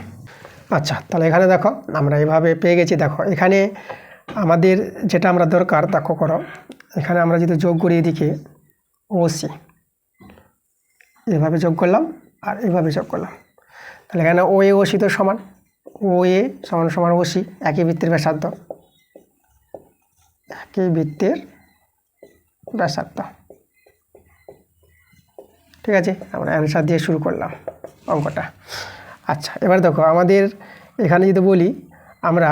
আচ্ছা, তাহলে এখানে দেখো আমরা এভাবে পেয়ে গেছি। দেখো এখানে আমাদের যেটা আমরা দরকার, দেখো করো, এখানে আমরা যদি যোগ করি এদিকে ওসি, এভাবে যোগ করলাম আর এভাবে যোগ করলাম, তাহলে এখানে ও এ ওসি তো সমান, ও এ সমান সমান ওসি, একই বৃত্তের ব্যাসার্ধ, একই বৃত্তের ব্যাসার্ধ, ঠিক আছে। আমরা অ্যান্সার দিয়ে শুরু করলাম অঙ্কটা। আচ্ছা, এবার দেখো আমাদের এখানে যদি বলি, আমরা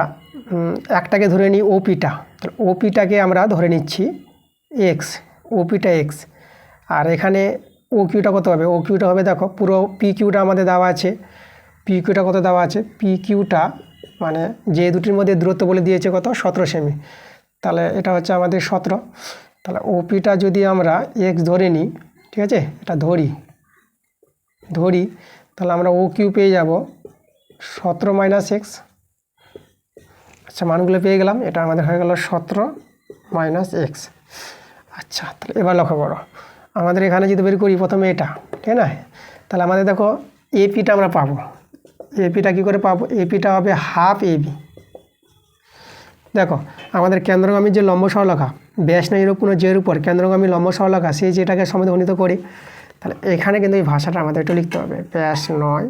একটাকে ধরে নিই ওপিটা, তাহলে ওপিটাকে আমরা ধরে নিচ্ছি এক্স, ওপিটা এক্স, আর এখানে ও কিউটা কত হবে? ও কিউটা হবে, দেখো পুরো পি কিউটা আমাদের দেওয়া আছে, পি কিউটা কত দেওয়া আছে? পি কিউটা মানে যে দুটির মধ্যে দূরত্ব বলে দিয়েছে কত? 17 সেমি। তাহলে এটা হচ্ছে আমাদের 17। তাহলে ওপিটা যদি আমরা এক্স ধরে নিই, ঠিক আছে, এটা ধরি, তাহলে আমরা ও কিউ পেয়ে যাব 17 মাইনাস এক্স। আচ্ছা, মানগুলো পেয়ে গেলাম, এটা আমাদের হয়ে গেল 17 মাইনাস এক্স। আচ্ছা, তাহলে এবার লক্ষ্য করো, আমাদের এখানে যদি বের করি প্রথমে এটা, ঠিক না, তাহলে আমাদের দেখো এপিটা আমরা পাবো। এপিটা কী করে পাবো? এপিটা হবে হাফ এবি। দেখো আমাদের কেন্দ্রগামী যে লম্ব সরলরেখা, ব্যাস নয় এরূপ কোনো যের উপর কেন্দ্রগামী লম্ব সরলরেখা, সেই যেটাকে সমদ্বিখণ্ডিত করি। তাহলে এখানে কিন্তু এই ভাষাটা আমাদের একটু লিখতে হবে, ব্যাস নয়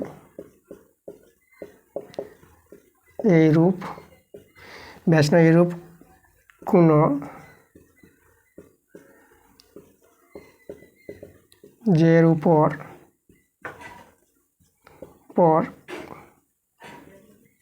এইরূপ, ব্যাস নয় এরূপ কোনো যের উপর কেন্দ্রগামী লম্ব সরলরেখা, সেই যেটিকে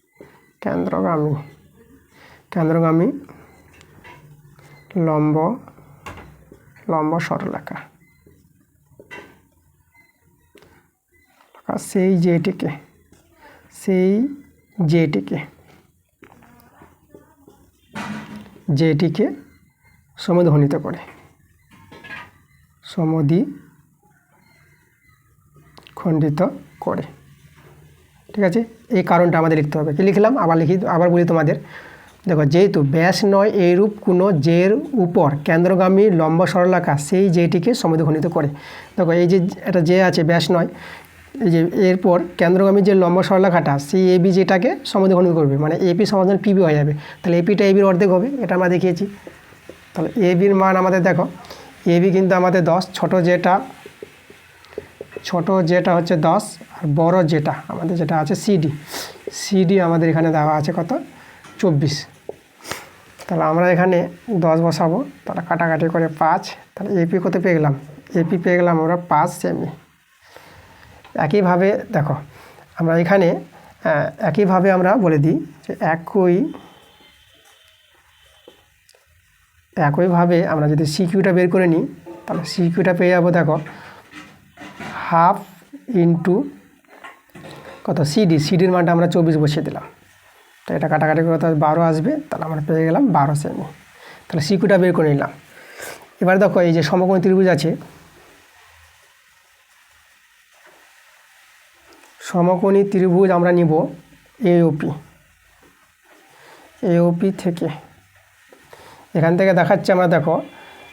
সমদ্বিখণ্ডিত করে, ঠিক আছে। এই কারণটা আমাদের লিখতে হবে। কি লিখলাম? আবার বলি তোমাদের, দেখো যেহেতু ব্যাস নয় এইরূপ কোনো যের উপর কেন্দ্রগামী লম্ব সরলরেখা সেই যেটিকে সমদ্বিখণ্ডিত করে। দেখো এই যে এটা যে আছে ব্যাস নয়, এই যে এরপর কেন্দ্রগামী যে লম্ব সরলরেখাটা সেই এবি যেটাকে সমদ্বিখণ্ডিত করবে, মানে এপি সমাধান পিবি হয়ে যাবে। তাহলে এপিটা এবির অর্ধেক হবে, এটা আমরা দেখিয়েছি। তাহলে এবির মান আমাদের দেখো, এবি কিন্তু আমাদের 10, ছোট যেটা হচ্ছে 10, আর বড় যেটা আমাদের যেটা আছে সিডি আমাদের এখানে দেওয়া আছে কত? 24। তাহলে আমরা এখানে 10 বসাবো, তাহলে কাটাকাটি করে 5, তাহলে এপি কত পেয়ে গেলাম? এপি পেয়ে গেলাম আমরা 5 সেমি। একইভাবে দেখো আমরা এখানে একইভাবে আমরা বলে দিই যে একইভাবে আমরা যদি সিকিউটা বের করে নিই, তাহলে সিকিউটা পেয়ে যাবো, দেখো হাফ ইন্টু কত? সিডির মানটা আমরা 24 বসিয়ে দিলাম, তো এটা কাটাকাটি করে 12 আসবে, তাহলে আমরা পেয়ে গেলাম 12 সেমি। তাহলে সিকিউটা বের করে নিলাম। এবার দেখো এই যে সমকোণী ত্রিভুজ আছে, সমকোণী ত্রিভুজ আমরা নিব এওপি থেকে, এখান থেকে দেখাচ্ছে আমরা, দেখো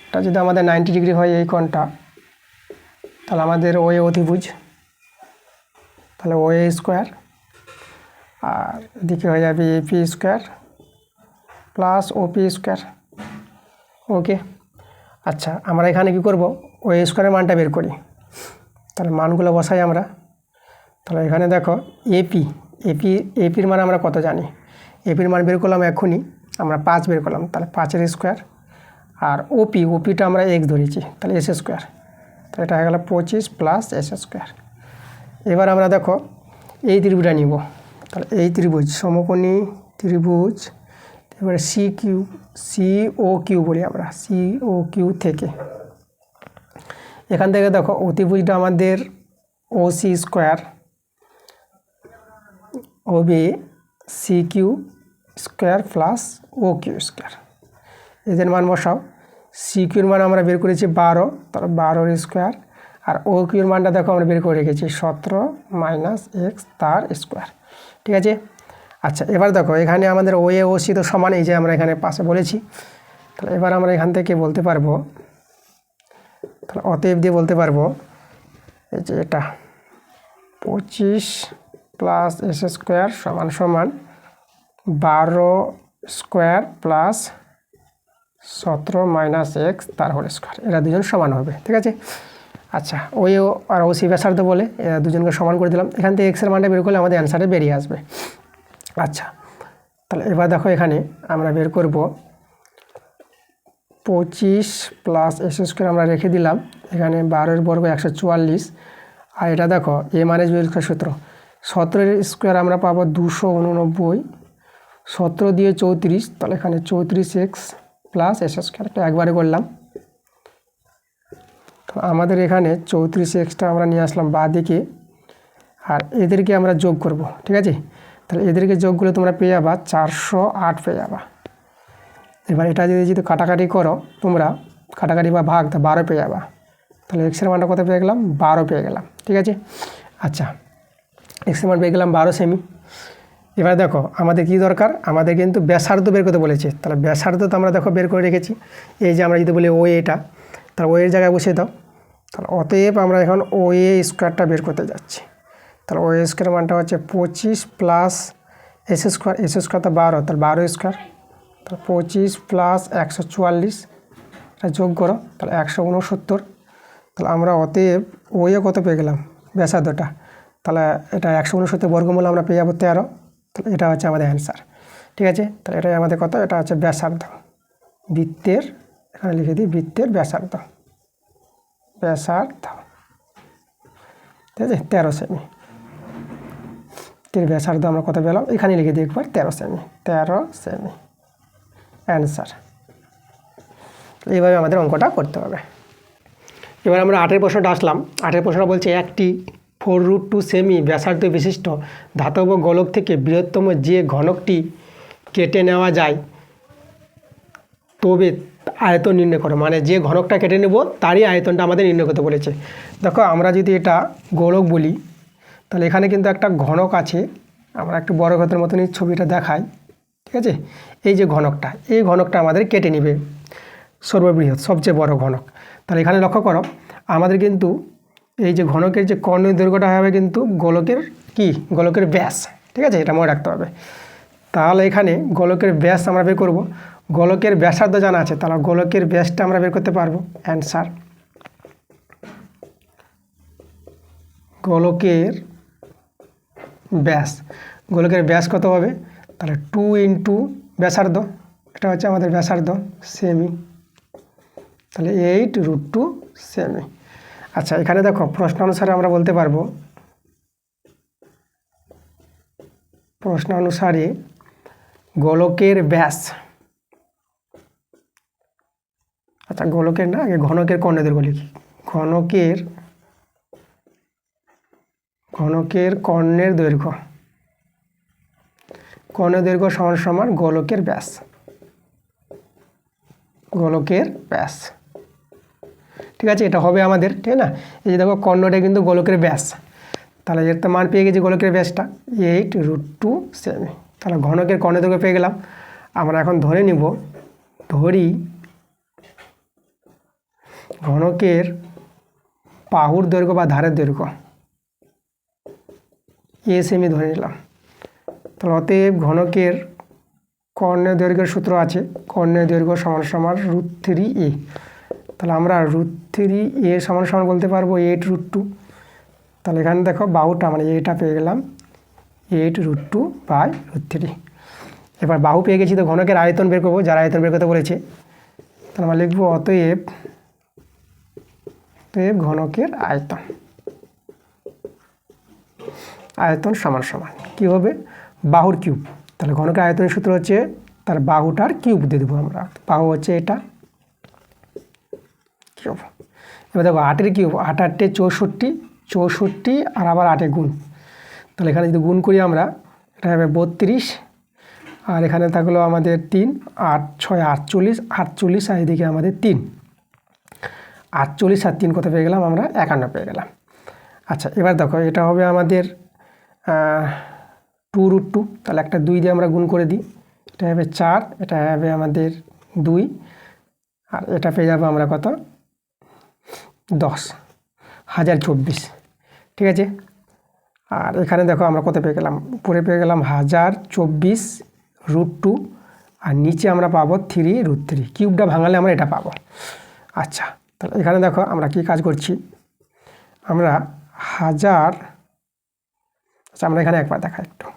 এটা যদি আমাদের 90 ডিগ্রি হয় এই কোণটা, তাহলে আমাদের ওএ অতিভুজ, তাহলে ওএ স্কোয়ার আর এদিকে হয়ে যাবে AP square plus OP square. Okay, আচ্ছা আমরা এখানে কি করব, ওই স্কোয়ারের মানটা বের করি। তাহলে মানগুলো বসাই আমরা। তাহলে এখানে দেখো এপির মান আমরা কত জানি, এপির মান বের করলাম এখনই, আমরা 5 বের করলাম। তাহলে 5-এর স্কোয়ার। আর ওপিটা আমরা x ধরেছি, তাহলে এস স্কোয়ার। তাহলে এটা হয়ে গেল 25 প্লাস এস স্কোয়ার। এবার আমরা দেখো এই ত্রিভুজটা নিব। তাহলে এই ত্রিভুজ সমকোণী ত্রিভুজ, এবারে সিও কিউ বলি আমরা, সিও কিউ থেকে এখান থেকে দেখো অতিভুজটা আমাদের ওসি স্কোয়ার হবে সিকিউ স্কোয়ার প্লাস ও কিউ স্কোয়ার। এদের মান বসাও। সিকিউর মান আমরা বের করেছি 12, তাহলে 12-এর স্কোয়ার। আর ও কিউর মানটা দেখো আমরা বের করে রেখেছি 17 মাইনাস এক্স তার স্কোয়ার। ঠিক আছে, আচ্ছা এবার দেখো এখানে আমাদের ও এ ও সি তো সমান, এই যে আমরা এখানে পাশে বলেছি। তাহলে এবার আমরা এখান থেকে বলতে পারবো, তাহলে অতএব দিয়ে বলতে পারবো এই যে এটা 25 প্লাস এস স্কোয়ার সমান সমান 12 স্কোয়ার প্লাস 17 মাইনাস এক্স তার হোল স্কোয়ার। এরা দুজন সমান হবে। ঠিক আছে, আচ্ছা ওই আর ও সি ব্যাসার্ধ বলে এরা দুজনকে সমান করে দিলাম। এখান থেকে এক্সের মানটা বের করলে আমাদের অ্যান্সারে বেরিয়ে আসবে। আচ্ছা তাহলে এবার দেখো এখানে আমরা বের করব 25 প্লাস এস স্কোয়ার আমরা রেখে দিলাম, এখানে 12-এর বর্গ 144। আর এটা দেখো এ মানে বি স্কোয়ার সূত্র, 17-এর স্কোয়ার আমরা পাবো 289, 17 দিয়ে 34, তাহলে এখানে 34x প্লাস এস স্কোয়ার, এটা একবারে করলাম। তো আমাদের এখানে 34xটা আমরা নিয়ে আসলাম বাঁ দিকে, আর এদেরকে আমরা যোগ করব। ঠিক আছে, তাহলে এদেরকে যোগ করলে তোমরা পেয়ে যাবা 408 পেয়ে যাবা। এবার এটা যদি কাটাকাটি করো তোমরা, কাটাকাটি বা ভাগ, তা 12 পেয়ে যাবা। তাহলে এক্সের মানটা কত পেয়ে গেলাম, 12 পেয়ে গেলাম। ঠিক আছে, আচ্ছা এক্সের মান পেয়ে গেলাম 12 সেমি। এবার দেখো আমাদের কি দরকার, আমাদের কিন্তু ব্যাসার্ধ বের করতে বলেছে। তাহলে ব্যাসার্ধ তো আমরা দেখো বের করে রেখেছি, এই যে আমরা যদি বলি ও এটা, তাহলে ও এর জায়গায় বসিয়ে দাও। তাহলে অতএব আমরা এখন ও এ স্কোয়ারটা বের করতে যাচ্ছি। তাহলে ও এ স্কোয়ার মানটা হচ্ছে 25 plus S square, S square তো 12, তাহলে 12 স্কোয়ার, তাহলে 25 প্লাস 144, এটা যোগ করো, তাহলে 169। তাহলে আমরা অতএব ও এ কত পেয়ে গেলাম, ব্যাসার্ধটা। তাহলে এটা 169 বর্গমূল আমরা পেয়ে যাবো 13। তাহলে এটা হচ্ছে আমাদের অ্যান্সার। ঠিক আছে, তাহলে এটাই আমাদের কত, এটা হচ্ছে ব্যাসার্ধ, বৃত্তের, এখানে লিখে দিই বৃত্তের ব্যাসার্ধ, ঠিক আছে 13 সেমি। ব্যাসার্ধ আমরা কত পেলাম, এখানে লিখে দিই একবার 13 সেমি, 13 সেমি অ্যান্সার। এইভাবে আমাদের অঙ্কটা করতে হবে। এবার আমরা 8-এর প্রশ্নটা আসলাম। 8-এর প্রশ্নটা বলছে একটি 4√2 সেমি ব্যাসার্ধ বিশিষ্ট ধাতব গোলক থেকে বৃহত্তম যে ঘনকটি কেটে নেওয়া যায় তবে আয়তন নির্ণয় করো। মানে যে ঘনকটা কেটে নেব তারই আয়তনটা আমাদের নির্ণয় করতে বলেছে। দেখো আমরা যদি এটা গোলক বলি, তাহলে এখানে কিন্তু একটা ঘনক আছে, আমরা একটু বড় ঘরের মতনই ছবিটা দেখাই। ঠিক আছে, এই যে ঘনকটা, এই ঘনকটা আমাদের কেটে নেবে, সর্ববৃহৎ সবচেয়ে বড় ঘনক। তাহলে এখানে লক্ষ্য করো আমাদের কিন্তু এই যে ঘনকের যে কর্ণের দৈর্ঘ্যটা হবে কিন্তু গোলকের কি, গোলকের ব্যাস। ঠিক আছে, এটা মনে রাখতে হবে। তাহলে এখানে গোলকের ব্যাস আমরা বের করব, গোলকের ব্যাসার্ধ জানা আছে, তাহলে গোলকের ব্যাসটা আমরা বের করতে পারবো। অ্যান্সার গোলকের ব্যাস, গোলকের ব্যাস কত হবে, তাহলে 2 ইন্টু ব্যাসার্ধ, এটা হচ্ছে আমাদের ব্যাসার্ধ সেমি, তাহলে 8√2 সেমি। আচ্ছা এখানে দেখো প্রশ্ন অনুসারে আমরা বলতে পারবো, প্রশ্ন অনুসারে গোলকের ব্যাস, আচ্ছা গোলকের না, আগে ঘনকের কর্ণের দৈর্ঘ্য লিখি, ঘনকের কর্ণের দৈর্ঘ্য, কর্ণের দৈর্ঘ্য সমান সমান গোলকের ব্যাস, গোলকের ব্যাস। ঠিক আছে, এটা হবে আমাদের, ঠিক না, এই যে দেখো কর্ণটা কিন্তু গোলকের ব্যাস, তাহলে এর তো মান পেয়ে গেছি গোলকের ব্যাসটা 8√2 সেমি। তাহলে ঘনকের কর্ণের দৈর্ঘ্য পেয়ে গেলাম। আমরা এখন ধরে নিব, ধরি ঘনকের বাহুর দৈর্ঘ্য বা ধারের দৈর্ঘ্য সেমি ধরে নিলাম, তাহলে অতএব ঘনকের কর্ণের দৈর্ঘ্যের সূত্র আছে, কর্ণের দৈর্ঘ্য সমান সমান √3a। তাহলে আমরা √3a সমান সমান বলতে পারবো 8√2। তাহলে এখানে দেখো বাহুটা মানে এটা পেয়ে গেলাম 8√2/√3। এবার বাহু পেয়ে গেছি, তো ঘনকের আয়তন বের করবো, যার আয়তন বের করতে বলেছে। তাহলে আমরা লিখবো অতএব ঘনকের আয়তন সমান সমান কী হবে, বাহুর কিউব। তাহলে ঘনকের আয়তনের সূত্র হচ্ছে তার বাহুটার কিউব দিয়ে দেবো আমরা। বাহু হচ্ছে এটা কিউব। এবার দেখো 8-এর কিউব, 8 64, 64 আর আবার 8-এ গুণ। তাহলে এখানে যদি গুণ করি আমরা, এটা হবে 32, আর এখানে থাকলো আমাদের 3, 8 6 48, 48 আর এদিকে আমাদের 3, 48 আর 3 কত পেয়ে গেলাম আমরা, 51 পেয়ে গেলাম। আচ্ছা এবার দেখো এটা হবে আমাদের 2√2। তাহলে একটা 2 দিয়ে আমরা গুণ করে দিই, এটা হবে 4, এটা হবে আমাদের 2, আর এটা পেয়ে যাবো আমরা কত, 10,024। ঠিক আছে। আর এখানে দেখো আমরা কত পেয়ে গেলাম, উপরে পেয়ে গেলাম 1024√2, আর নিচে আমরা পাবো 3√3। কিউবটা ভাঙালে আমরা এটা পাবো। আচ্ছা তাহলে এখানে দেখো আমরা কি কাজ করছি, আমরা আমরা এখানে একবার দেখা একটু,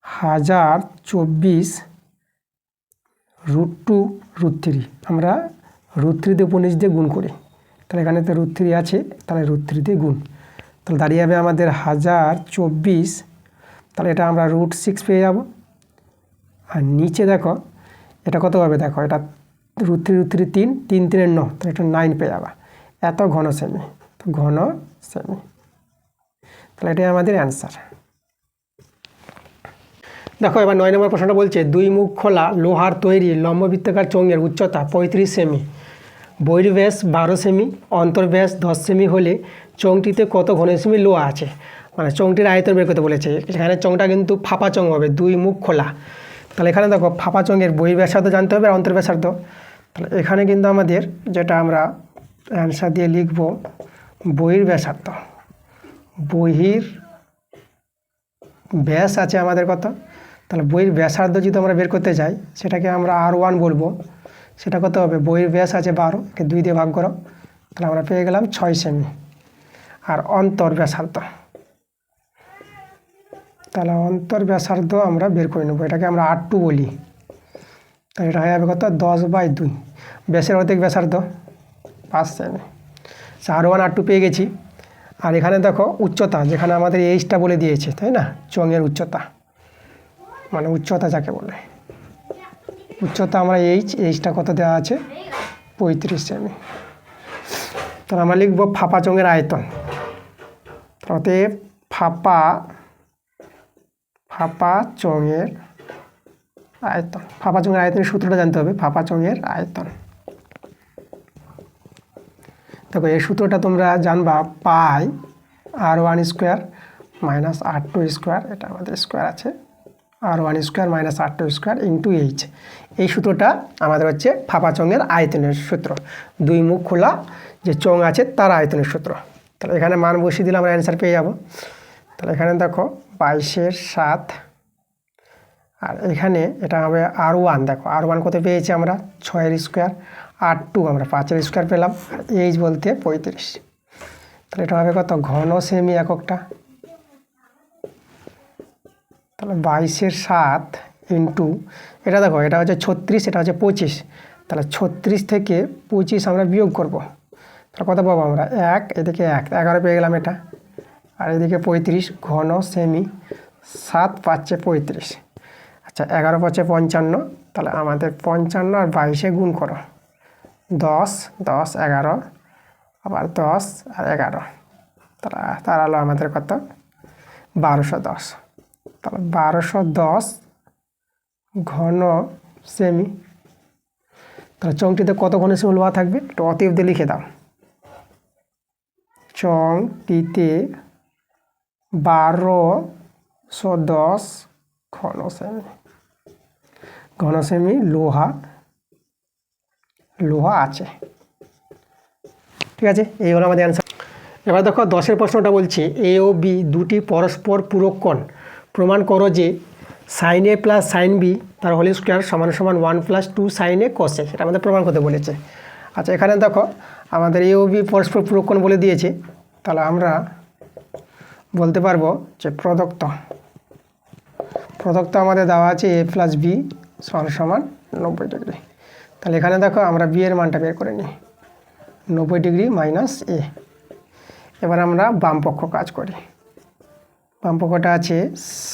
1024√2√3 আমরা √3 দিয়ে উপর নিচ দিয়ে গুণ করি। তাহলে এখানে তো √3 আছে, তাহলে √3 দিয়ে গুণ, তাহলে দাঁড়িয়ে যাবে আমাদের 1024। তাহলে এটা আমরা √6 পেয়ে যাব। আর নিচে দেখো এটা কত হবে, দেখো এটা √3 3, 3 3 9, তাহলে এটা 9 পেয়ে যাবা। এত ঘন সেমি, তো ঘন সেমি, তাহলে এটাই আমাদের অ্যান্সার। দেখো এবার 9 নম্বর প্রশ্নটা বলছে, 2 মুখ খোলা লোহার তৈরি লম্ববৃত্তাকার চোঙের উচ্চতা 35 সেমি, বহির্ব্যাস 12 সেমি, অন্তর্ব্যাস 10 সেমি হলে চোঙটিতে কত ঘন সেমি লোহা আছে। মানে চোঙটির আয়তন বের করতে বলেছে। এখানে চোঙটা কিন্তু ফাঁপা চোঙ হবে, 2 মুখ খোলা। তাহলে এখানে দেখো ফাঁপা চোঙের বহির্ব্যাসার্ধ জানতে হবে আর অন্তর্ব্যাসার্ধ। তাহলে এখানে কিন্তু আমাদের যেটা আমরা অ্যান্সার দিয়ে লিখব বহির্ব্যাসার্ধ। ব্যাস আছে আমাদের কত, তাহলে বহির্ব্যাসার্ধ যদি আমরা বের করতে যাই সেটাকে আমরা R1 বলবো। সেটা কত হবে, বহির্ব্যাস আছে 12, কে 2 দিয়ে ভাগ করো, তাহলে আমরা পেয়ে গেলাম 6 সেমি। আর অন্তর্ব্যাসার্ধ, তাহলে অন্তর্ব্যাসার্ধ আমরা বের করে নেবো, এটাকে আমরা R2 বলি। তাহলে এটা হয়ে যাবে কত, 10/2। ব্যাসের অর্ধেক ব্যাসার্ধ 5 সেমি। R1 R2 পেয়ে গেছি। আর এখানে দেখো উচ্চতা, যেখানে আমাদের এইচটা বলে দিয়েছে, তাই না, চোঙের উচ্চতা মানে উচ্চতা যাকে বলে, উচ্চতা আমরা এইচটা কত দেওয়া আছে, 35 সেমি। তাহলে আমরা লিখব ফাঁপা চোঙের আয়তন। অতএব ফাঁপা চোঙের আয়তন, ফাঁপা চোঙের আয়তনের সূত্রটা জানতে হবে, ফাঁপা চোঙের আয়তন। দেখো এই সূত্রটা তোমরা জানবা, পাই R1² মাইনাস R2², এটা আমাদের স্কোয়ার আছে, R1² minus R2² into H. এই সূত্রটা আমাদের হচ্ছে ফাঁপা চোঙের আয়তনের সূত্র, 2 মুখ খোলা যে চোঙ আছে তার আয়তনের সূত্র। তাহলে এখানে মান বসিয়ে দিলে আমরা অ্যান্সার পেয়ে যাব। তাহলে এখানে দেখো 22/7, আর এখানে এটা হবে R1, দেখো R1 কত পেয়েছি আমরা, 6² R2 আমরা 5² পেলাম, আর এইচ বলতে 35। তাহলে এটা হবে কত, ঘন সেমি এককটা। তাহলে 22/7 ইন্টু, এটা দেখো এটা হচ্ছে 36, এটা হচ্ছে 25। তাহলে 36 থেকে 25 আমরা বিয়োগ করব, তাহলে কত পাবো আমরা, 1, এদিকে 1, 11 পেয়ে গেলাম এটা, আর এদিকে 35, ঘন সেমি, 7 5 35। আচ্ছা 11 5 55, তাহলে আমাদের 55 আর 22-এ গুণ করো, 10 10 11, আবার 10 আর 11, তাহলে হলো আমাদের কত, 1210। তাহলে 1210 ঘন সেমি। তাহলে চোঙটিতে কত ঘন সেমি লোহা থাকবে, একটু অতএব দিয়ে লিখে দাও, চোঙটিতে 1210 ঘন সেমি লোহা আছে। ঠিক আছে, এই হলো আমাদের অ্যান্সার। এবার দেখো 10-এর প্রশ্নটা বলছে, এ ও বি দুটি পরস্পর পূরক কোণ, প্রমাণ করো যে sign A plus sine B তার হোল স্কোয়ার সমান সমান 1 প্লাস 2 সাইন এ কস এ, এটা আমাদের প্রমাণ করতে বলেছে। আচ্ছা এখানে দেখো আমাদের এ ও বি পরস্পর পূরক কোণ বলে দিয়েছে, তাহলে আমরা বলতে পারবো যে প্রদত্ত আমাদের দেওয়া আছে এ প্লাস বি সমান সমান 90 ডিগ্রি। তাহলে এখানে দেখো আমরা বি এর মানটা বের করে নিই, 90 ডিগ্রি মাইনাস এ। এবার আমরা বাম পক্ষ কাজ করি। বাম পক্ষটা আছে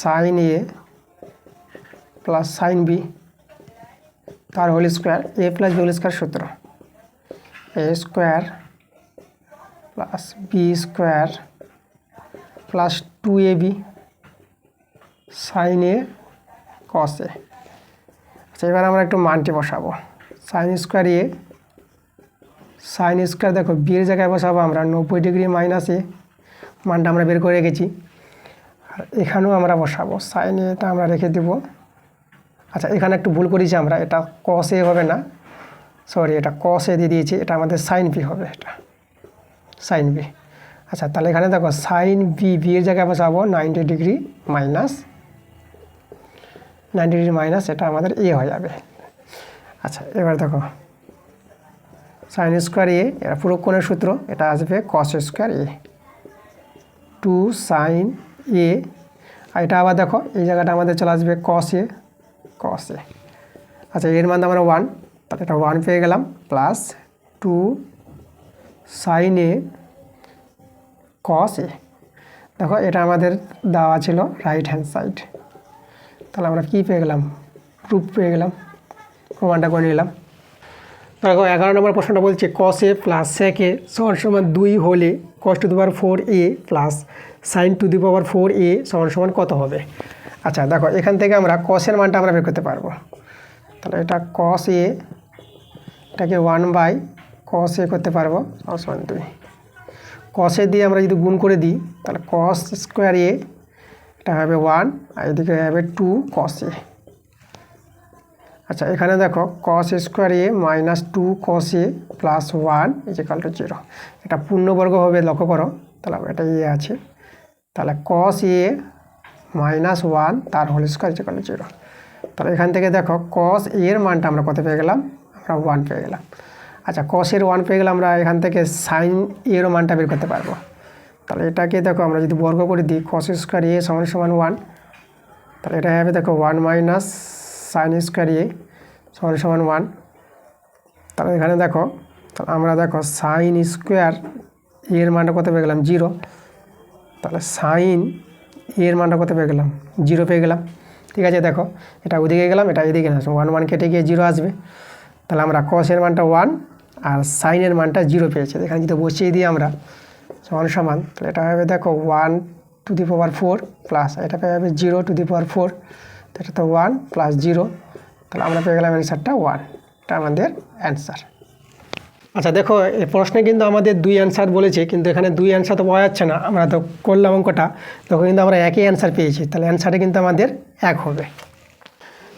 sine A plus sine B তার whole square, A plus B whole square সূত্র A square plus B square plus 2ab sine A cos A. আচ্ছা এবার আমরা একটু মানটি বসাবো, sine square A sine square দেখো বি এর জায়গায় বসাবো আমরা 90 ডিগ্রি মাইনাস এ, মানটা আমরা বের করে রেখেছি। আর এখানেও আমরা বসাবো সাইন এটা আমরা রেখে দেব। আচ্ছা এখানে একটু ভুল করেছি আমরা, এটা কস এ হবে না, সরি এটা কস এ দিয়ে দিয়েছি, এটা আমাদের সাইন বি হবে, এটা সাইন বি। আচ্ছা তাহলে এখানে দেখো সাইন বি বি এর জায়গায় বসাবো 90 ডিগ্রি মাইনাস এটা আমাদের এ হয়ে যাবে। আচ্ছা এবার দেখো সাইন স্কোয়ার এ, এটা পুরো কোণের সূত্র, এটা আসবে কস স্কোয়ার এ 2 সাইন এ। আর এটা আবার দেখো এই জায়গাটা আমাদের চলে আসবে কস এ। আচ্ছা এর মান আমরা 1, তাহলে এটা 1 পেয়ে গেলাম প্লাস 2 সাইন এ কস এ। দেখো এটা আমাদের দেওয়া ছিল রাইট হ্যান্ড সাইড, তাহলে আমরা কী পেয়ে গেলাম, প্রুফ পেয়ে গেলাম, প্রমাণটা করে নিলাম। দেখো 11 নম্বর প্রশ্নটা বলছে কস এ প্লাস সেক এ সমান সমান 2 হলে cos to the power 4a plus sine to the power 4a সমান সমান কত হবে। আচ্ছা দেখো এখান থেকে আমরা কসের মানটা আমরা বের করতে পারবো, তাহলে এটা কস এ, এটাকে 1 কস এ করতে পারবো সমান 2। কসে দিয়ে আমরা যদি গুণ করে দিই তাহলে কস স্কোয়ার এ এটা হবে 1 আর এদিকে হবে 2 কস এ। আচ্ছা এখানে দেখো কস স্কোয়ার এ মাইনাস 2 কস এ প্লাস 1 ইজিক্যাল টু 0, এটা পূর্ণবর্গ হবে, লক্ষ্য করো, তাহলে এটা এ আছে, তাহলে কস এ মাইনাস 1 তার হোল স্কোয়ার ইজিক্যাল টু 0। তাহলে এখান থেকে দেখো কস এর মানটা আমরা কত পেয়ে গেলাম, আমরা 1 পেয়ে গেলাম। আচ্ছা কসের 1 পেয়ে গেলাম, আমরা এখান থেকে সাইন এরও মানটা বের করতে পারবো। তাহলে এটাকে দেখো আমরা যদি বর্গ করে দিই কস স্কোয়ার এ সমান সমান 1, তাহলে এটা হবে দেখো 1 মাইনাস সাইন স্কোয়ার এ সমান সমান 1। তাহলে এখানে দেখো তাহলে আমরা দেখো সাইন স্কোয়ার এর মানটা কত পেয়ে গেলাম 0, তাহলে সাইন এর মানটা কত পেয়ে গেলাম 0 পেয়ে গেলাম। ঠিক আছে দেখো এটা ওদিকে গেলাম, এটা এদিকে আসবে, 1 কেটে গিয়ে 0 আসবে, তাহলে আমরা কসের মানটা 1 আর সাইনের মানটা 0 পেয়েছি। এখানে যদি বসিয়ে দিই আমরা সমান, তাহলে এটা হবে দেখো 1 টু দি পাওয়ার 4 প্লাস এটা পেয়ে যাবে 0 টু দি পাওয়ার 4, এটা তো 1 প্লাস 0, তাহলে আমরা পেয়ে গেলাম অ্যান্সারটা 1, এটা আমাদের অ্যান্সার। আচ্ছা দেখো এই প্রশ্নে কিন্তু আমাদের 2 অ্যান্সার বলেছে, কিন্তু এখানে 2 অ্যান্সার তো পাওয়া যাচ্ছে না, আমরা তো করলাম অঙ্কটা, তখন কিন্তু আমরা একই অ্যান্সার পেয়েছি, তাহলে অ্যান্সারটা কিন্তু আমাদের 1 হবে।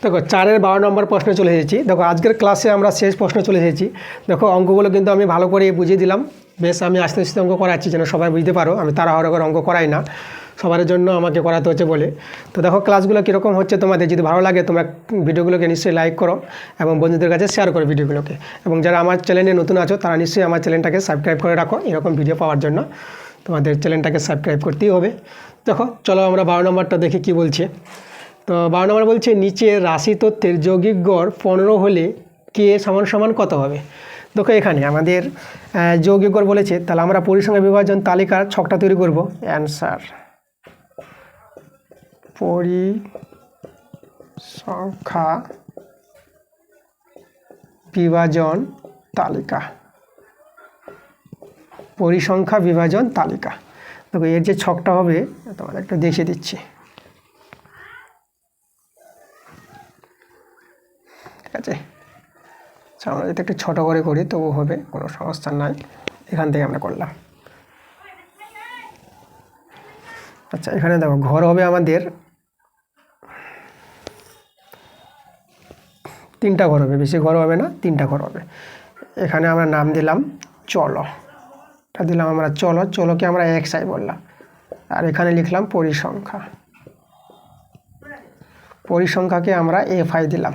দেখো 4-এর 12 নম্বর প্রশ্নে চলে এসেছি। দেখো আজকের ক্লাসে আমরা শেষ প্রশ্নে চলে এসেছি। দেখো অঙ্কগুলো কিন্তু আমি ভালো করে বুঝিয়ে দিলাম, বেশ আমি আস্তে আস্তে অঙ্ক করাচ্ছি যেন সবাই বুঝতে পারো, আমি তাড়াহুড়ো করে অঙ্ক করাই না, সবার জন্য আমাকে করাতে হচ্ছে বলে। তো দেখো ক্লাসগুলো কীরকম হচ্ছে তোমাদের যদি ভালো লাগে তোমরা ভিডিওগুলোকে নিশ্চয়ই লাইক করো এবং বন্ধুদের কাছে শেয়ার করো ভিডিওগুলোকে, এবং যারা আমার চ্যানেলে নতুন আছো তারা নিশ্চয়ই আমার চ্যানেলটাকে সাবস্ক্রাইব করে রাখো, এরকম ভিডিও পাওয়ার জন্য তোমাদের চ্যানেলটাকে সাবস্ক্রাইব করতেই হবে। দেখো চলো আমরা 12 নম্বরটা দেখি কি বলছে। তো 12 নম্বর বলছে নিচে রাশি তথ্যের যৌগিক গড় 15 হলে কে সমান সমান কত হবে। দেখো এখানে আমাদের যৌগিক গড় বলেছে, তাহলে আমরা পরিসংখ্যা বিভাজন তালিকার ছকটা তৈরি করব। অ্যান্সার পরিসংখ্যা বিভাজন তালিকা, পরিসংখ্যা বিভাজন তালিকা। দেখো এর যে ছকটা হবে তোমাদের একটু দেখিয়ে দিচ্ছি, ঠিক আছে। আচ্ছা আমরা যদি একটু ছোটো করে করি তবু হবে, কোনো সমস্যা নাই, এখান থেকে আমরা করলাম। আচ্ছা এখানে দেখো ঘর হবে আমাদের 3টা ঘর হবে, বেশি ঘর হবে না, 3টা ঘর হবে। এখানে আমরা নাম দিলাম চলো, এটা দিলাম আমরা চলো, চলোকে আমরা XI বললাম, আর এখানে লিখলাম পরিসংখ্যা, পরিসংখ্যাকে আমরা এফআই দিলাম।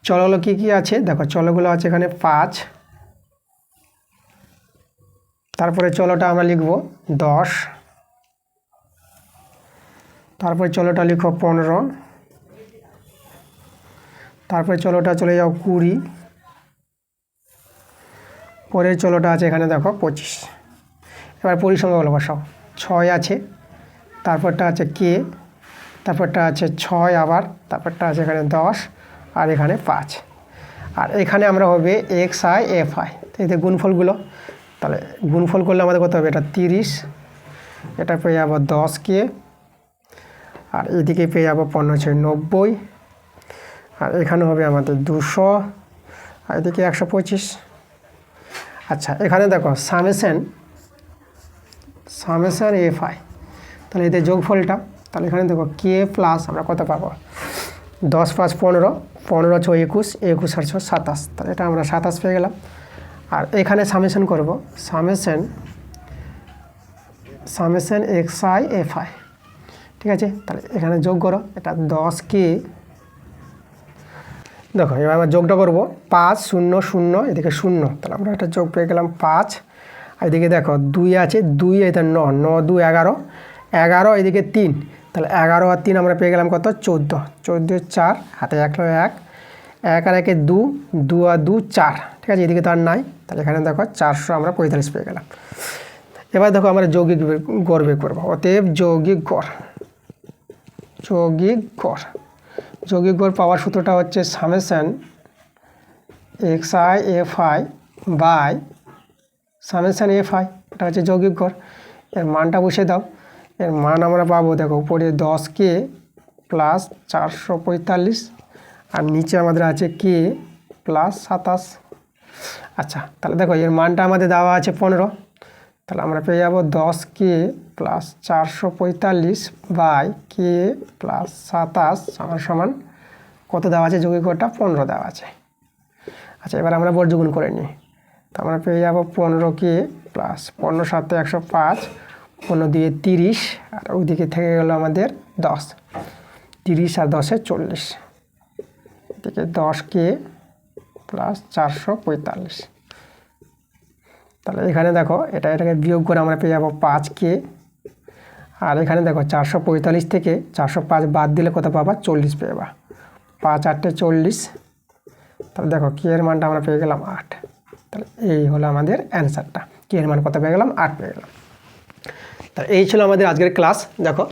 চলগুলো কী কী আছে দেখো, চলগুলো আছে এখানে 5, তারপরে চলটা আমরা লিখব 10, তারপরে চলটা লিখো 15, তারপরে চলটা চলে যাও 20, পরের চলটা আছে এখানে দেখো 25। এবার পরিসংখ্যাগুলো বসাও। 6 আছে, তারপরটা আছে কে, তারপরটা আছে 6 আবার, তারপরটা আছে এখানে 10 আর এখানে 5। আর এখানে আমরা হবে এক্স আই এফ আই, এতে গুণফলগুলো, তাহলে গুণফল করলে আমাদের কত হবে, এটা 30, এটা পেয়ে যাবো 10কে, আর এদিকে পেয়ে যাবো 15×6 = 90, আর এখানে হবে আমাদের 200, আর এদিকে 125। আচ্ছা এখানে দেখো সামেশন এফ আই, তাহলে এদের যোগফলটা, তাহলে এখানে দেখো কে প্লাস আমরা কত পাবো, 10 × 5 = 15, 15 × 6 = 21, 21 আর 6 = 27, তাহলে এটা আমরা 27 পেয়ে গেলাম। আর এখানে সামেশন করব, summation X I F I, ঠিক আছে। তাহলে এখানে যোগ করো, এটা 10কে, দেখো এবার আমরা যোগটা করবো 5 0 0, এদিকে 0, তাহলে আমরা একটা যোগ পেয়ে গেলাম 5, আর এদিকে দেখো 2 আছে, 2 এটা 9, 9 2 11, 11 এদিকে 3, তাহলে 11 আর 3 আমরা পেয়ে গেলাম কত, 14, 14 4, হাতে 1 হলো 1, 1 আর 1 2, 2 আর 2 4, ঠিক আছে। এদিকে তো আর নাই, তাহলে এখানে দেখো 400 আমরা 45 পেয়ে গেলাম। এবার দেখো আমরা যৌগিক গড় বের করবো, অতএব যৌগিক গড় পাওয়ার সূত্রটা হচ্ছে summation X I F I by summation F I, এটা হচ্ছে যৌগিক গড়। এর মানটা বসে দাও, এর মান আমরা পাবো দেখো উপরে 10কে প্লাস 445, আর নিচে আমাদের আছে কে প্লাস 27। আচ্ছা তাহলে দেখো এর মানটা আমাদের দেওয়া আছে 15, তাহলে আমরা পেয়ে যাবো 10কে প্লাস 445 বাই কে প্লাস 27 সমান কত দেওয়া আছে, যৌগিক গড়টা 15 দেওয়া আছে। আচ্ছা এবার আমরা বর্গগুণ করে নিই, তো আমরা পেয়ে যাবো 15কে প্লাস 15 7 105, 15 দিয়ে 30, আর ওইদিকে থেকে গেলো আমাদের 10, 30 আর 10 40, এদিকে 10কে প্লাস 445, তাহলে এখানে দেখো এটাকে বিয়োগ করে আমরা পেয়ে যাবো 5কে, আর এখানে দেখো 445 থেকে 405 বাদ দিলে কত পাবা, 40 পেয়ে যাবা, 5 8 40, তাহলে দেখো কে এর মানটা আমরা পেয়ে গেলাম 8। তাহলে এই হলো আমাদের অ্যান্সারটা, কে এর মান কত পেয়ে গেলাম, 8 পেয়ে গেলাম। তাহলে এই ছিল আমাদের আজকের ক্লাস। দেখো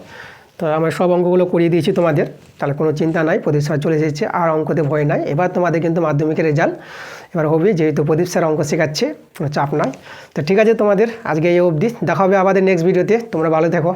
তো আমরা সব অঙ্কগুলো করিয়ে দিয়েছি তোমাদের, তাহলে কোনো চিন্তা নাই, প্রদীপ স্যার চলে এসেছে, আর অঙ্কতে ভয় নাই। এবার তোমাদের কিন্তু মাধ্যমিকের রেজাল্ট এবার হবে, যেহেতু প্রদীপ স্যার অঙ্ক শেখাচ্ছে, কোনো চাপ নয়। তো ঠিক আছে তোমাদের আজকে এই অবধি, দেখা হবে আমাদের নেক্সট ভিডিওতে, তোমরা ভালো থেকো।